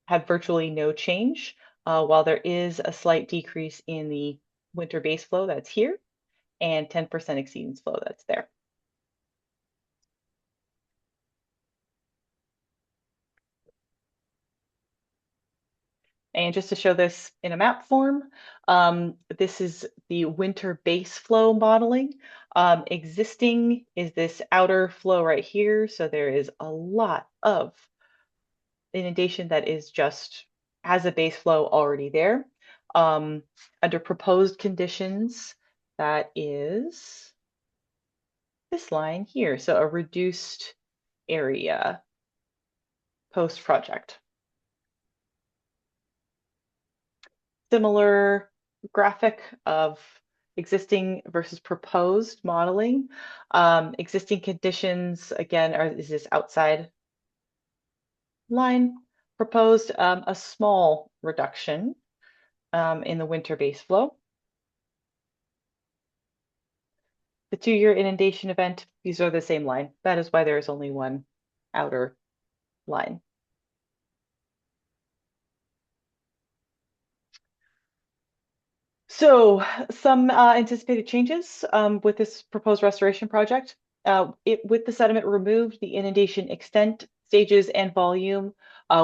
Speaker 6: had virtually no change, while there is a slight decrease in the winter base flow that's here and 10% exceedance flow that's there. And just to show this in a map form, this is the winter base flow modeling. Existing is this outer flow right here. So there is a lot of inundation that is just has a base flow already there. Under proposed conditions, that is this line here. So a reduced area post-project. Similar graphic of existing versus proposed modeling. Existing conditions, again, is this outside line. Proposed a small reduction in the winter base flow. The 2-year inundation event, these are the same line. That is why there is only one outer line. So some anticipated changes with this proposed restoration project. With the sediment removed, the inundation extent, stages, and volume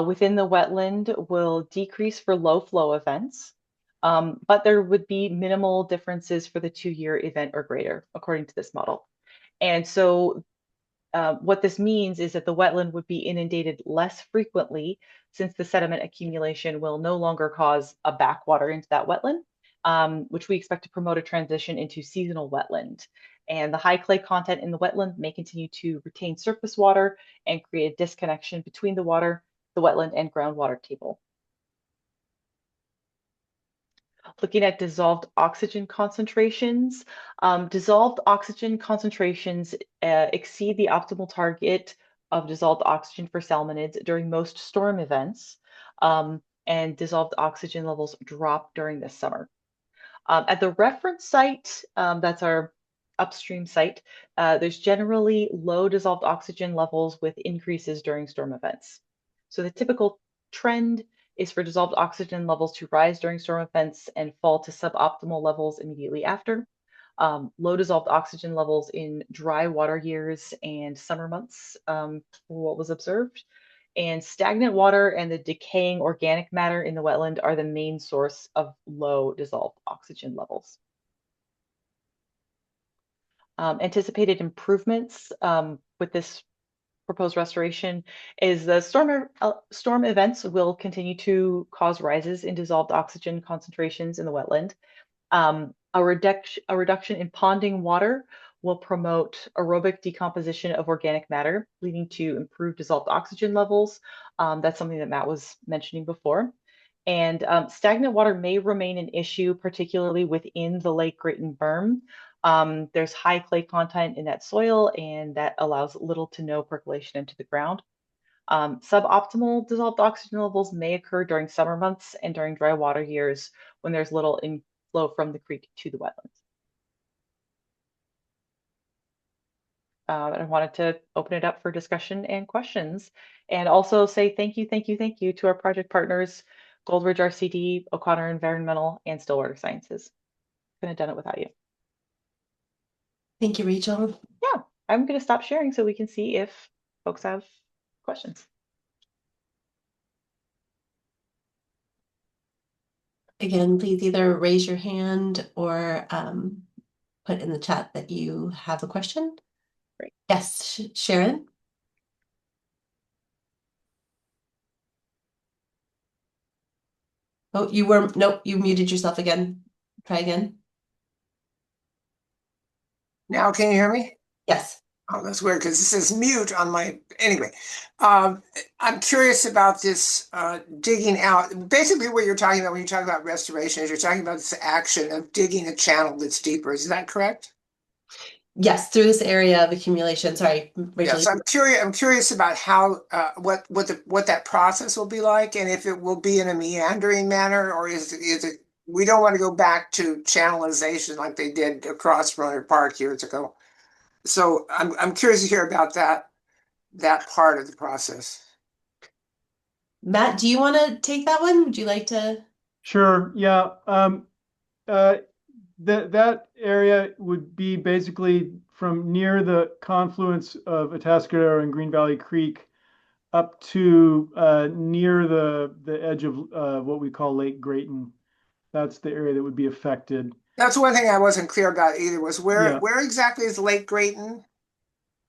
Speaker 6: within the wetland will decrease for low flow events, but there would be minimal differences for the 2-year event or greater, according to this model. And so what this means is that the wetland would be inundated less frequently, since the sediment accumulation will no longer cause a backwater into that wetland, which we expect to promote a transition into seasonal wetland. And the high clay content in the wetland may continue to retain surface water and create a disconnection between the wetland and groundwater table. Looking at dissolved oxygen concentrations, dissolved oxygen concentrations exceed the optimal target of dissolved oxygen for salmonids during most storm events, and dissolved oxygen levels drop during the summer. At the reference site, that's our upstream site, there's generally low dissolved oxygen levels with increases during storm events. So the typical trend is for dissolved oxygen levels to rise during storm events and fall to suboptimal levels immediately after. Low dissolved oxygen levels in dry water years and summer months were what was observed. And stagnant water and the decaying organic matter in the wetland are the main source of low dissolved oxygen levels. Anticipated improvements with this proposed restoration is the storm events will continue to cause rises in dissolved oxygen concentrations in the wetland. A reduction in ponding water will promote aerobic decomposition of organic matter, leading to improved dissolved oxygen levels. That's something that Matt was mentioning before. And stagnant water may remain an issue, particularly within the Lake Grayton berm. There's high clay content in that soil, and that allows little to no percolation into the ground. Suboptimal dissolved oxygen levels may occur during summer months and during dry water years when there's little inflow from the creek to the wetlands. And I wanted to open it up for discussion and questions, and also say thank you to our project partners, Goldridge RCD, O'Connor Environmental, and Stillwater Sciences. Couldn't have done it without you.
Speaker 1: Thank you, Rachel.
Speaker 6: Yeah, I'm going to stop sharing so we can see if folks have questions.
Speaker 1: Again, please either raise your hand or put in the chat that you have a question.
Speaker 6: Great.
Speaker 1: Yes, Sharon? Oh, nope, you muted yourself again. Try again.
Speaker 5: Now, can you hear me?
Speaker 1: Yes.
Speaker 5: Oh, that's weird because it says mute on my, anyway. I'm curious about this digging out. Basically what you're talking about when you talk about restoration is you're talking about this action of digging a channel that's deeper. Is that correct?
Speaker 1: Yes, through this area of accumulation. Sorry, Rachel.
Speaker 5: Yes, I'm curious about how what that process will be like, and if it will be in a meandering manner, or is it we don't want to go back to channelization like they did across Roner Park years ago. So I'm curious to hear about that part of the process.
Speaker 1: Matt, do you want to take that one? Would you like to?
Speaker 4: Sure, yeah. Uh, that area would be basically from near the confluence of Atascadero and Green Valley Creek up to near the edge of what we call Lake Grayton. That's the area that would be affected.
Speaker 5: That's one thing I wasn't clear about either, was
Speaker 4: Yeah.
Speaker 5: where exactly is Lake Grayton?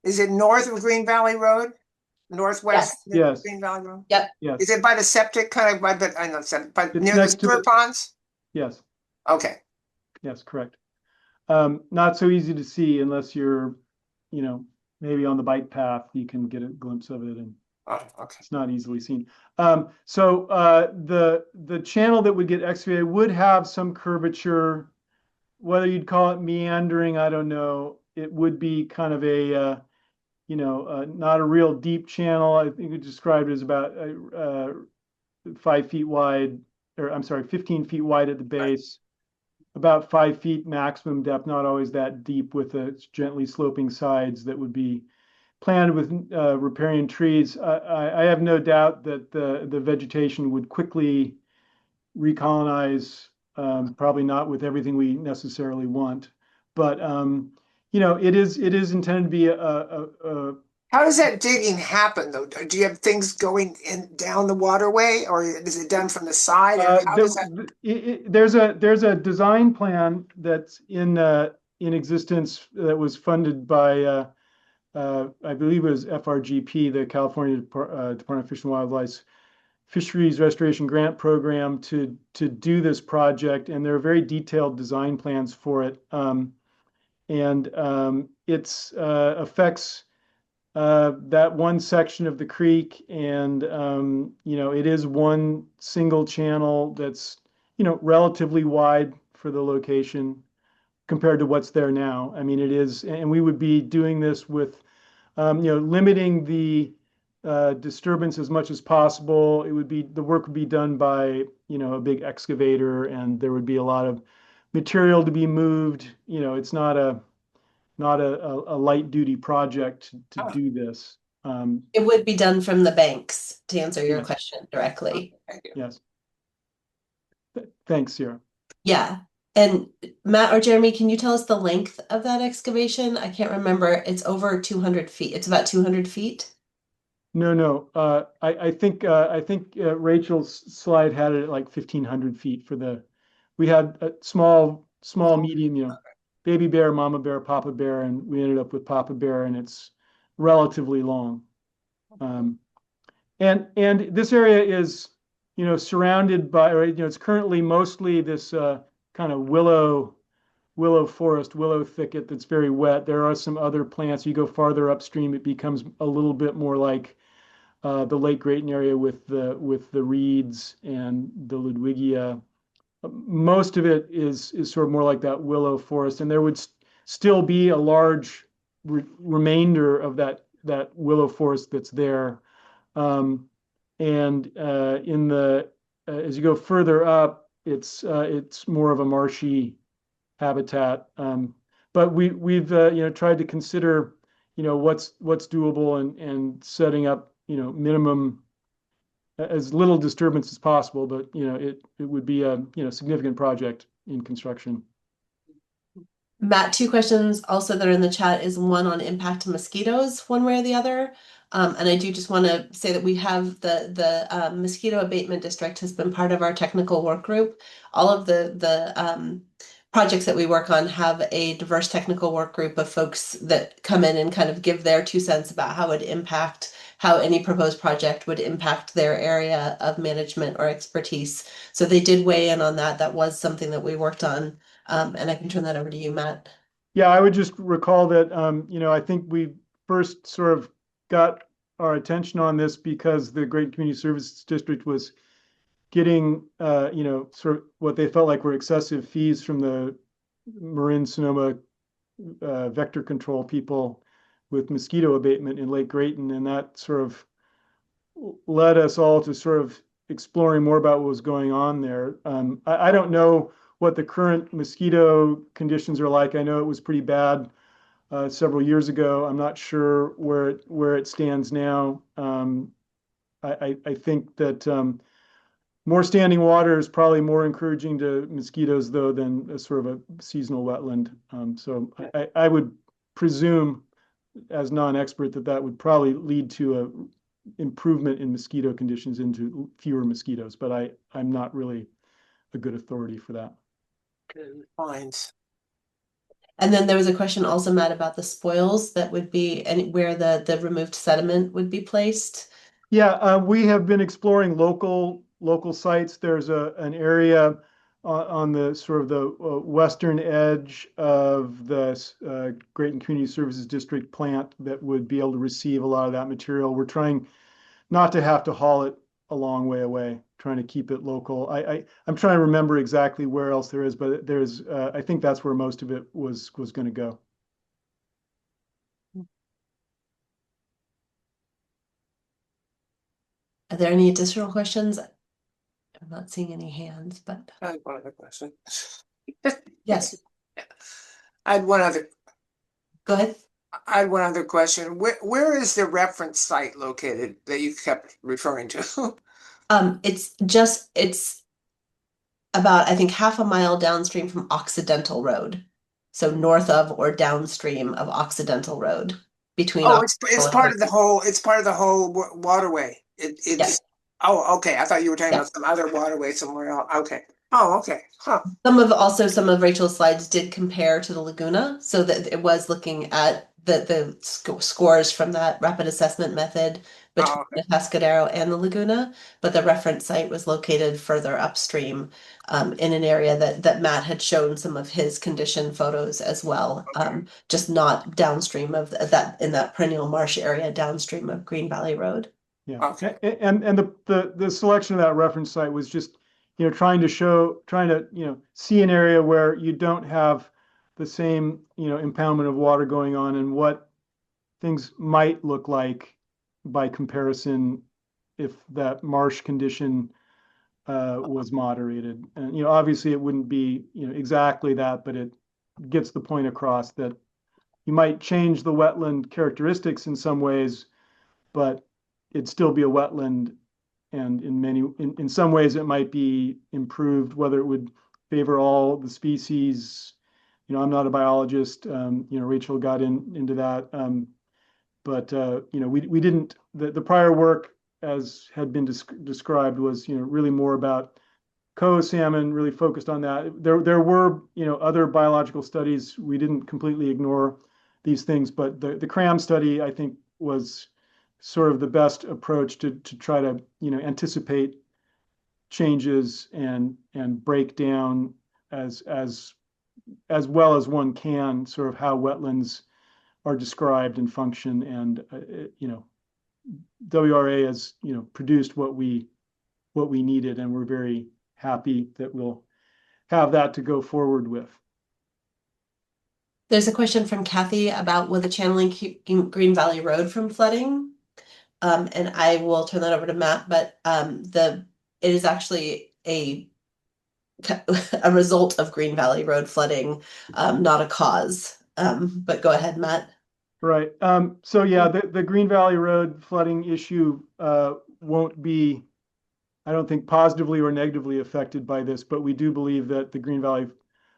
Speaker 5: Is it north of Green Valley Road? Northwest
Speaker 1: Yes.
Speaker 5: of
Speaker 4: Yes.
Speaker 5: Green Valley Road?
Speaker 1: Yep.
Speaker 4: Yes.
Speaker 5: Is it by the septic, kind of by the, I know, but
Speaker 4: It's
Speaker 5: near the
Speaker 4: next to
Speaker 5: sewer ponds?
Speaker 4: yes.
Speaker 5: Okay.
Speaker 4: Yes, correct. Not so easy to see unless you're, maybe on the bike path, you can get a glimpse of it, and
Speaker 5: Oh, okay.
Speaker 4: it's not easily seen. So the channel that would get excavated would have some curvature, whether you'd call it meandering, I don't know. It would be kind of a, not a real deep channel. I think it described it as about 5 feet wide, or I'm sorry, 15 feet wide at the base, about 5 feet maximum depth, not always that deep, with the gently sloping sides that would be planted with riparian trees. I have no doubt that the vegetation would quickly recolonize, probably not with everything we necessarily want, but it is intended to be
Speaker 5: How does that digging happen though? Do you have things going in down the waterway, or is it done from the side, or how does that?
Speaker 4: there's a design plan that's in existence that was funded by I believe it was FRGP, the California Department of Fish and Wildlife Fisheries Restoration Grant Program, to do this project, and there are very detailed design plans for it. And it's affects that one section of the creek, and it is one single channel that's relatively wide for the location compared to what's there now. I mean, it is, and we would be doing this with limiting the disturbance as much as possible. The work would be done by a big excavator, and there would be a lot of material to be moved. It's not a light duty project to
Speaker 5: Oh,
Speaker 4: do this.
Speaker 1: It would be done from the banks, to answer your
Speaker 4: Yes.
Speaker 1: question directly.
Speaker 5: thank you.
Speaker 4: Yes. Thanks, Sarah.
Speaker 1: Yeah. And Matt or Jeremy, can you tell us the length of that excavation? I can't remember. It's over 200 feet. It's about 200 feet.
Speaker 4: No. I think Rachel's slide had it at like 1,500 feet for the. We had a small, medium, baby bear, mama bear, papa bear, and we ended up with papa bear, and it's relatively long. And this area is, surrounded by, or it's currently mostly this kind of willow forest, willow thicket that's very wet. There are some other plants. You go farther upstream, it becomes a little bit more like the Lake Grayton area with the reeds and the Ludwigia. Most of it is sort of more like that willow forest, and there would still be a large remainder of that willow forest that's there. And as you go further up, it's more of a marshy habitat. But we've tried to consider what's doable, and setting up minimum as little disturbance as possible. But it would be a significant project in construction.
Speaker 1: Matt, two questions also that are in the chat is one on impact to mosquitoes, one way or the other. And I do just want to say that we have the mosquito abatement district has been part of our technical work group. All of the projects that we work on have a diverse technical work group of folks that come in and kind of give their 2 cents about how any proposed project would impact their area of management or expertise. So they did weigh in on that. That was something that we worked on. And I can turn that over to you, Matt.
Speaker 4: Yeah, I would just recall that, I think we first sort of got our attention on this because the Great Community Services District was getting, sort of what they felt like were excessive fees from the Marin Sonoma vector control people with mosquito abatement in Lake Grayton. And that sort of led us all to sort of exploring more about what was going on there. I don't know what the current mosquito conditions are like. I know it was pretty bad several years ago. I'm not sure where it stands now. I think that more standing water is probably more encouraging to mosquitoes, though, than a sort of a seasonal wetland. So I would presume, as non-expert, that would probably lead to a improvement in mosquito conditions into fewer mosquitoes, but I'm not really a good authority for that.
Speaker 5: Fines.
Speaker 1: And then there was a question also, Matt, about the spoils that would be and where the removed sediment would be placed.
Speaker 4: Yeah, we have been exploring local sites. There's an area on the sort of the western edge of the Great Community Services District plant that would be able to receive a lot of that material. We're trying not to have to haul it a long way away, trying to keep it local. I'm trying to remember exactly where else there is, but there's I think that's where most of it was going to go.
Speaker 1: Are there any additional questions? I'm not seeing any hands, but
Speaker 5: I have one other question.
Speaker 1: yes,
Speaker 5: I had one other
Speaker 1: go ahead.
Speaker 5: I had one other question. Where is the reference site located that you kept referring to?
Speaker 1: It's about, I think, half a mile downstream from Occidental Road. So north of or downstream of Occidental Road between.
Speaker 5: Oh, it's
Speaker 1: Occidental
Speaker 5: part
Speaker 1: and
Speaker 5: of the whole, it's part of the whole waterway. It's
Speaker 1: Yes.
Speaker 5: Oh, okay. I thought you were talking
Speaker 1: Yeah.
Speaker 5: about some other waterway somewhere else. Okay. Oh, okay. Huh.
Speaker 1: Some of Rachel's slides did compare to the Laguna, so that it was looking at the scores from that rapid assessment method between
Speaker 5: Oh, okay.
Speaker 1: the Atascadero and the Laguna, but the reference site was located further upstream in an area that Matt had shown some of his condition photos as well, just not downstream of that in that perennial marsh area downstream of Green Valley Road.
Speaker 4: Yeah.
Speaker 5: Okay.
Speaker 4: And the selection of that reference site was just, trying to see an area where you don't have the same, impoundment of water going on and what things might look like by comparison if that marsh condition was moderated. And, obviously it wouldn't be, exactly that, but it gets the point across that you might change the wetland characteristics in some ways, but it'd still be a wetland. And in some ways it might be improved, whether it would favor all the species. I'm not a biologist. Rachel got into that. But we didn't, the prior work as had been described was, really more about coho salmon, really focused on that. There were, other biological studies. We didn't completely ignore these things, but the cram study, I think, was sort of the best approach to try to, anticipate changes and break down as well as one can sort of how wetlands are described and function. And WRA has produced what we needed, and we're very happy that we'll have that to go forward with.
Speaker 1: There's a question from Kathy about will the channeling keep Green Valley Road from flooding? And I will turn that over to Matt, but it is actually a result of Green Valley Road flooding, not a cause. But go ahead, Matt.
Speaker 4: Right. So yeah, the Green Valley Road flooding issue won't be, I don't think, positively or negatively affected by this, but we do believe that the Green Valley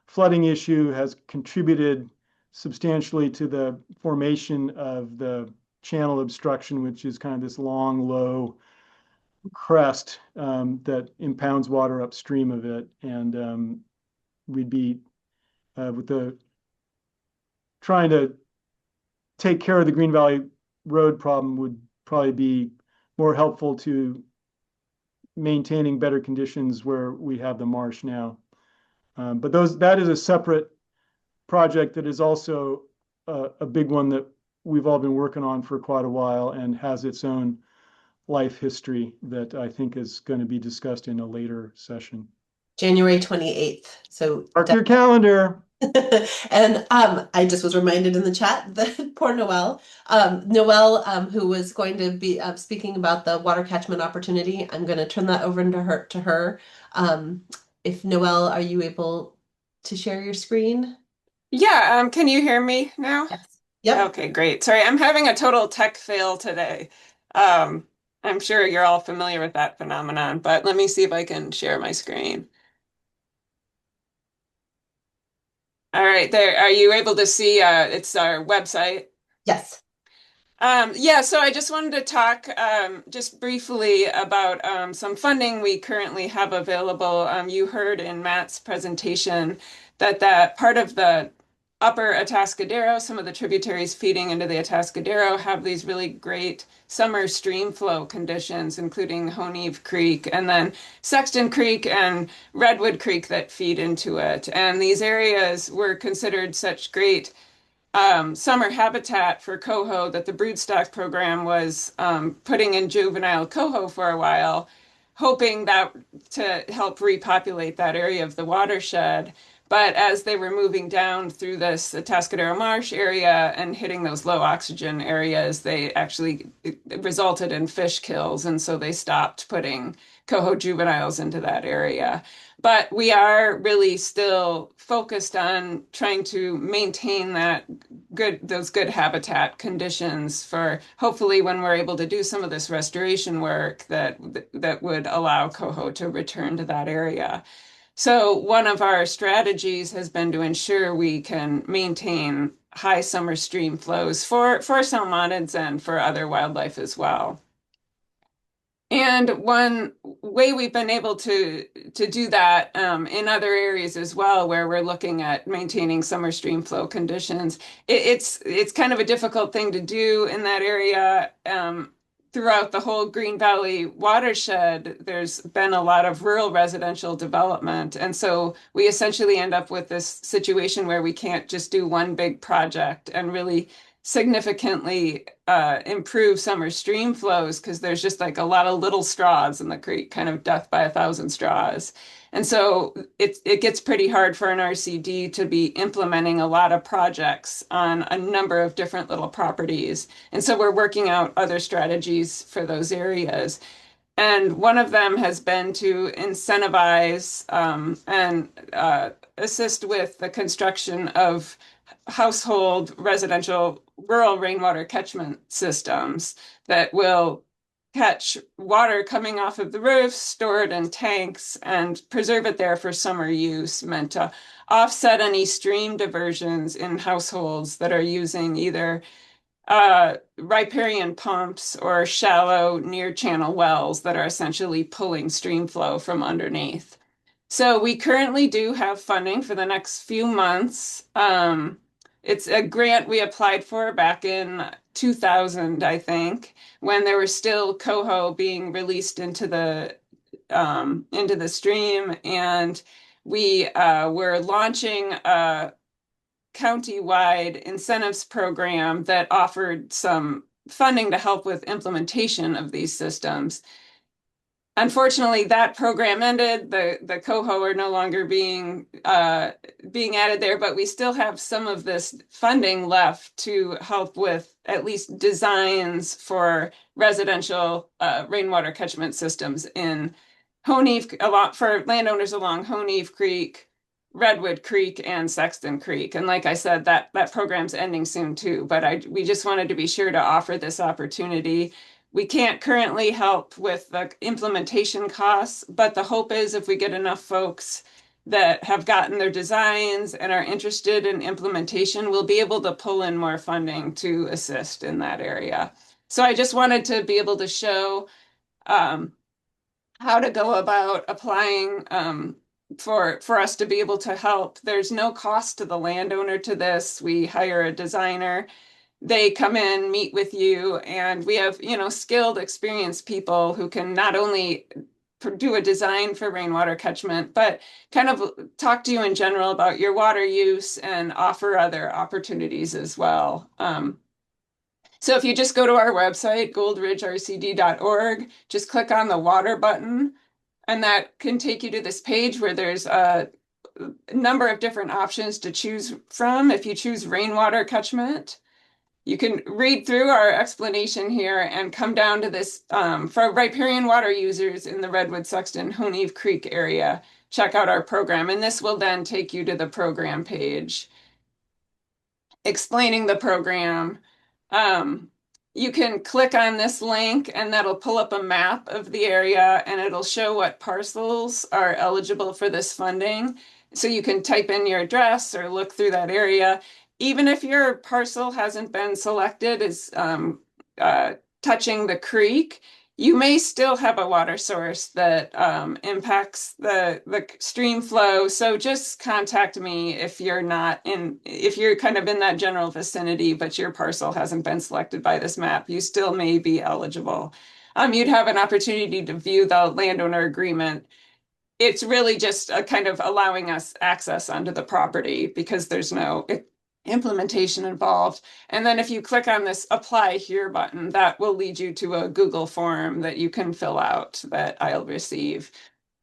Speaker 4: flooding issue has contributed substantially to the formation of the channel obstruction, which is kind of this long, low crest that impounds water upstream of it. And we'd be with the trying to take care of the Green Valley Road problem would probably be more helpful to maintaining better conditions where we have the marsh now. But that is a separate project that is also a big one that we've all been working on for quite a while and has its own life history that I think is going to be discussed in a later session.
Speaker 1: January 28th. So
Speaker 4: mark your calendar.
Speaker 1: And I just was reminded in the chat that poor Noelle, who was going to be speaking about the water catchment opportunity. I'm going to turn that over to her. If Noelle, are you able to share your screen?
Speaker 7: Yeah, can you hear me now?
Speaker 1: Yes. Yep.
Speaker 7: Okay, great. Sorry, I'm having a total tech fail today. I'm sure you're all familiar with that phenomenon, but let me see if I can share my screen. All right, there. Are you able to see it's our website?
Speaker 1: Yes.
Speaker 7: Yeah, so I just wanted to talk just briefly about some funding we currently have available. You heard in Matt's presentation that part of the upper Atascadero, some of the tributaries feeding into the Atascadero have these really great summer stream flow conditions, including Honeve Creek and then Sexton Creek and Redwood Creek that feed into it. And these areas were considered such great summer habitat for coho that the broodstock program was putting in juvenile coho for a while, hoping that to help repopulate that area of the watershed. But as they were moving down through this Atascadero Marsh area and hitting those low oxygen areas, they actually it resulted in fish kills, and so they stopped putting coho juveniles into that area. But we are really still focused on trying to maintain those good habitat conditions for hopefully when we're able to do some of this restoration work that would allow coho to return to that area. So one of our strategies has been to ensure we can maintain high summer stream flows for salmonids and for other wildlife as well. And one way we've been able to do that in other areas as well, where we're looking at maintaining summer stream flow conditions, it's kind of a difficult thing to do in that area. Throughout the whole Green Valley watershed, there's been a lot of rural residential development, and so we essentially end up with this situation where we can't just do one big project and really significantly improve summer stream flows because there's just like a lot of little straws in the creek, kind of death by a thousand straws. And so it gets pretty hard for an RCD to be implementing a lot of projects on a number of different little properties. And so we're working out other strategies for those areas. And one of them has been to incentivize and assist with the construction of household residential rural rainwater catchment systems that will catch water coming off of the roofs, store it in tanks, and preserve it there for summer use, meant to offset any stream diversions in households that are using either riparian pumps or shallow near channel wells that are essentially pulling stream flow from underneath. So we currently do have funding for the next few months. It's a grant we applied for back in 2000, I think, when there was still coho being released into the stream, and we were launching a county-wide incentives program that offered some funding to help with implementation of these systems. Unfortunately, that program ended. The coho are no longer being added there, but we still have some of this funding left to help with at least designs for residential rainwater catchment systems in Honeve, a lot for landowners along Honeve Creek, Redwood Creek, and Sexton Creek. And like I said, that program's ending soon too. But we just wanted to be sure to offer this opportunity. We can't currently help with the implementation costs, but the hope is if we get enough folks that have gotten their designs and are interested in implementation, we'll be able to pull in more funding to assist in that area. So I just wanted to be able to show how to go about applying for us to be able to help. There's no cost to the landowner to this. We hire a designer. They come in, meet with you, and we have, skilled, experienced people who can not only do a design for rainwater catchment, but kind of talk to you in general about your water use and offer other opportunities as well. So if you just go to our website, goldridgercd.org, just click on the water button, and that can take you to this page where there's a number of different options to choose from. If you choose rainwater catchment, you can read through our explanation here and come down to this for riparian water users in the Redwood, Sexton, Honeve Creek area. Check out our program, and this will then take you to the program page explaining the program. you can click on this link and that'll pull up a map of the area and it'll show what parcels are eligible for this funding. So you can type in your address or look through that area. Even if your parcel hasn't been selected as touching the creek, you may still have a water source that impacts the stream flow. So just contact me if you're not in, if you're kind of in that general vicinity, but your parcel hasn't been selected by this map, you still may be eligible. You'd have an opportunity to view the landowner agreement. It's really just a kind of allowing us access onto the property because there's no implementation involved. And then if you click on this apply here button, that will lead you to a Google form that you can fill out that I'll receive.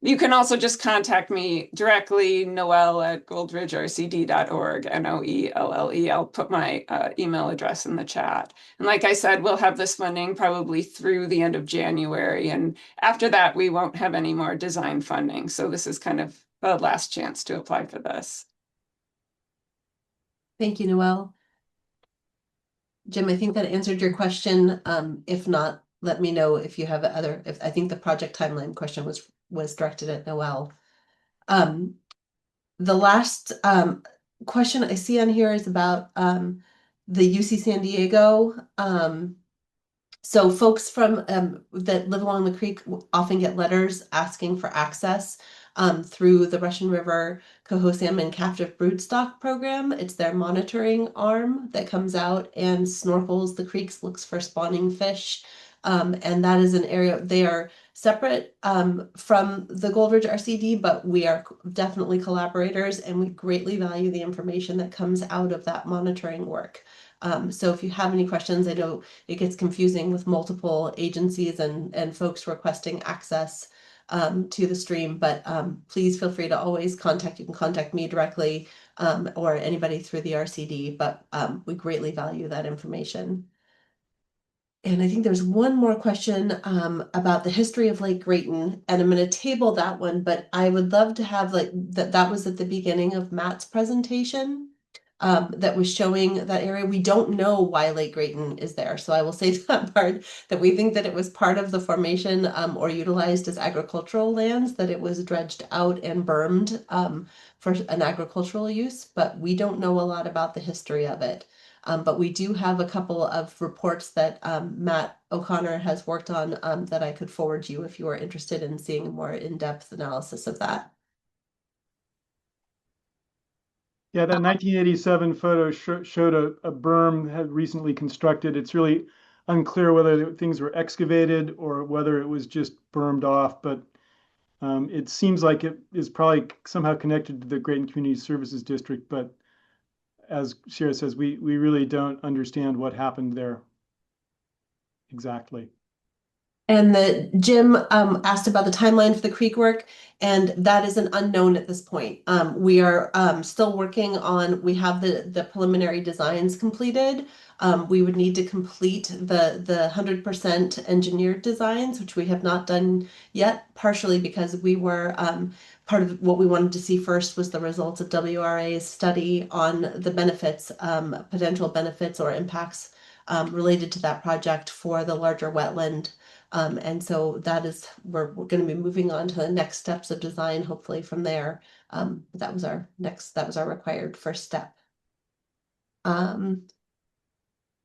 Speaker 7: You can also just contact me directly, noelle@goldridgercd.org, NOELLE. I'll put my email address in the chat. And like I said, we'll have this funding probably through the end of January. And after that, we won't have any more design funding. So this is kind of the last chance to apply for this.
Speaker 1: Thank you, Noelle. Jim, I think that answered your question. If not, let me know if you have other, if I think the project timeline question was directed at Noelle. The last question I see on here is about the UC San Diego. So folks from that live along the creek often get letters asking for access through the Russian River Coho Salmon Captive Broodstock Program. It's their monitoring arm that comes out and snorkels the creeks, looks for spawning fish. And that is an area, they are separate from the Goldridge RCD, but we are definitely collaborators and we greatly value the information that comes out of that monitoring work. So if you have any questions, I know it gets confusing with multiple agencies and folks requesting access to the stream, but please feel free to always contact, you can contact me directly or anybody through the RCD, but we greatly value that information. And I think there's one more question about the history of Lake Grayton, and I'm going to table that one, but I would love to have like that was at the beginning of Matt's presentation. That was showing that area. We don't know why Lake Grayton is there. So I will say that part, that we think that it was part of the formation or utilized as agricultural lands, that it was dredged out and bermed for an agricultural use, but we don't know a lot about the history of it. But we do have a couple of reports that Matt O'Connor has worked on that I could forward you if you are interested in seeing a more in-depth analysis of that.
Speaker 4: Yeah, that 1987 photo showed a berm had recently constructed. It's really unclear whether things were excavated or whether it was just bermed off, but it seems like it is probably somehow connected to the Grayton Community Services District. But as Shira says, we really don't understand what happened there exactly.
Speaker 1: And the Jim asked about the timeline for the creek work, and that is an unknown at this point. We are still working on, we have the preliminary designs completed. We would need to complete the 100% engineered designs, which we have not done yet, partially because we were part of what we wanted to see first was the results of WRA's study on the benefits, potential benefits or impacts related to that project for the larger wetland. And so that is, we're going to be moving on to the next steps of design, hopefully from there. That was our required first step.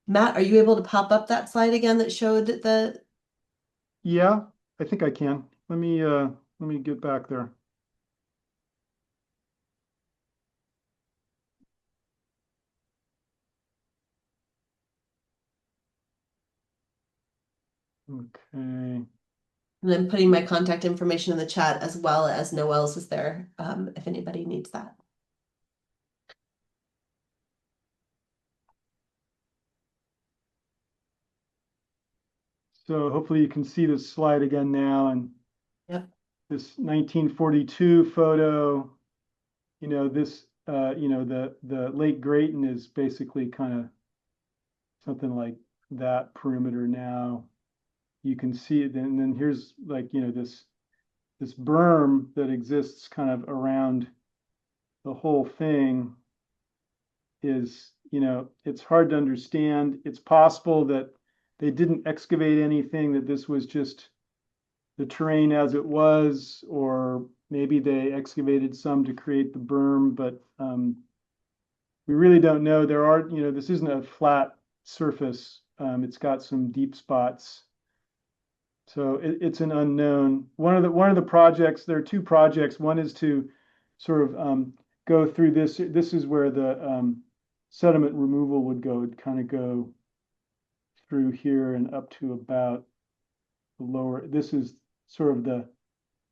Speaker 1: Matt, are you able to pop up that slide again that showed the?
Speaker 4: Yeah, I think I can. Let me get back there. Okay.
Speaker 1: And I'm putting my contact information in the chat as well as Noelle's is there, if anybody needs that.
Speaker 4: So hopefully you can see this slide again now, and
Speaker 1: Yep.
Speaker 4: this 1942 photo, this, the Lake Grayton is basically kind of something like that perimeter now. You can see it, and then here's like, this berm that exists kind of around the whole thing is, it's hard to understand. It's possible that they didn't excavate anything, that this was just the terrain as it was, or maybe they excavated some to create the berm, but we really don't know. There are, this isn't a flat surface. It's got some deep spots. So it's an unknown. One of the projects, there are two projects. One is to sort of go through this. This is where the sediment removal would go. It'd kind of go through here and up to about the lower. This is sort of the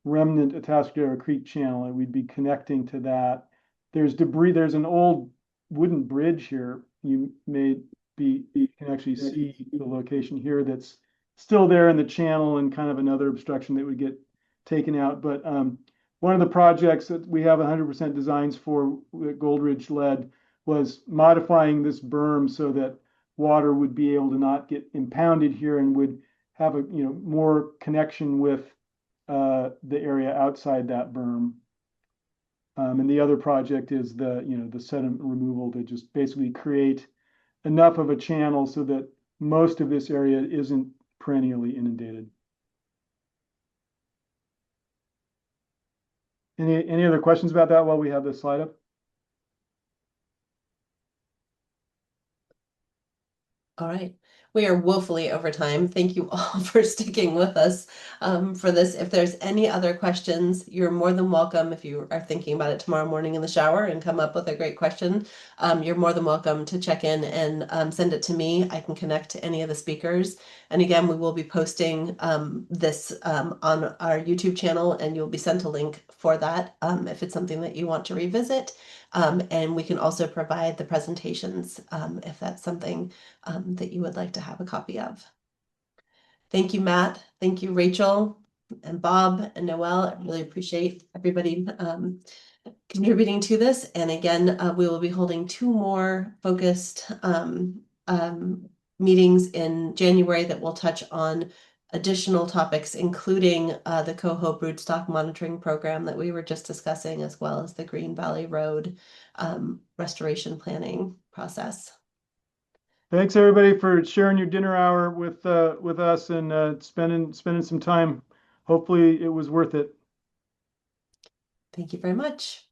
Speaker 4: remnant Atascadero Creek channel, and we'd be connecting to that. There's debris. There's an old wooden bridge here. You can actually see the location here that's still there in the channel, and kind of another obstruction that would get taken out. But one of the projects that we have 100% designs for that Goldridge led was modifying this berm so that water would be able to not get impounded here and would have a more connection with the area outside that berm. And the other project is the sediment removal to just basically create enough of a channel so that most of this area isn't perennially inundated. Any other questions about that while we have this slide up?
Speaker 1: All right. We are woefully over time. Thank you all for sticking with us for this. If there's any other questions, you're more than welcome. If you are thinking about it tomorrow morning in the shower and come up with a great question, you're more than welcome to check in and send it to me. I can connect to any of the speakers. And again, we will be posting this on our YouTube channel, and you'll be sent a link for that if it's something that you want to revisit. And we can also provide the presentations if that's something that you would like to have a copy of. Thank you, Matt. Thank you, Rachel and Bob and Noelle. I really appreciate everybody contributing to this. And again, we will be holding 2 more focused meetings in January that will touch on additional topics, including the Coho broodstock monitoring program that we were just discussing, as well as the Green Valley Road restoration planning process.
Speaker 4: Thanks everybody for sharing your dinner hour with us and spending some time. Hopefully it was worth it.
Speaker 1: Thank you very much.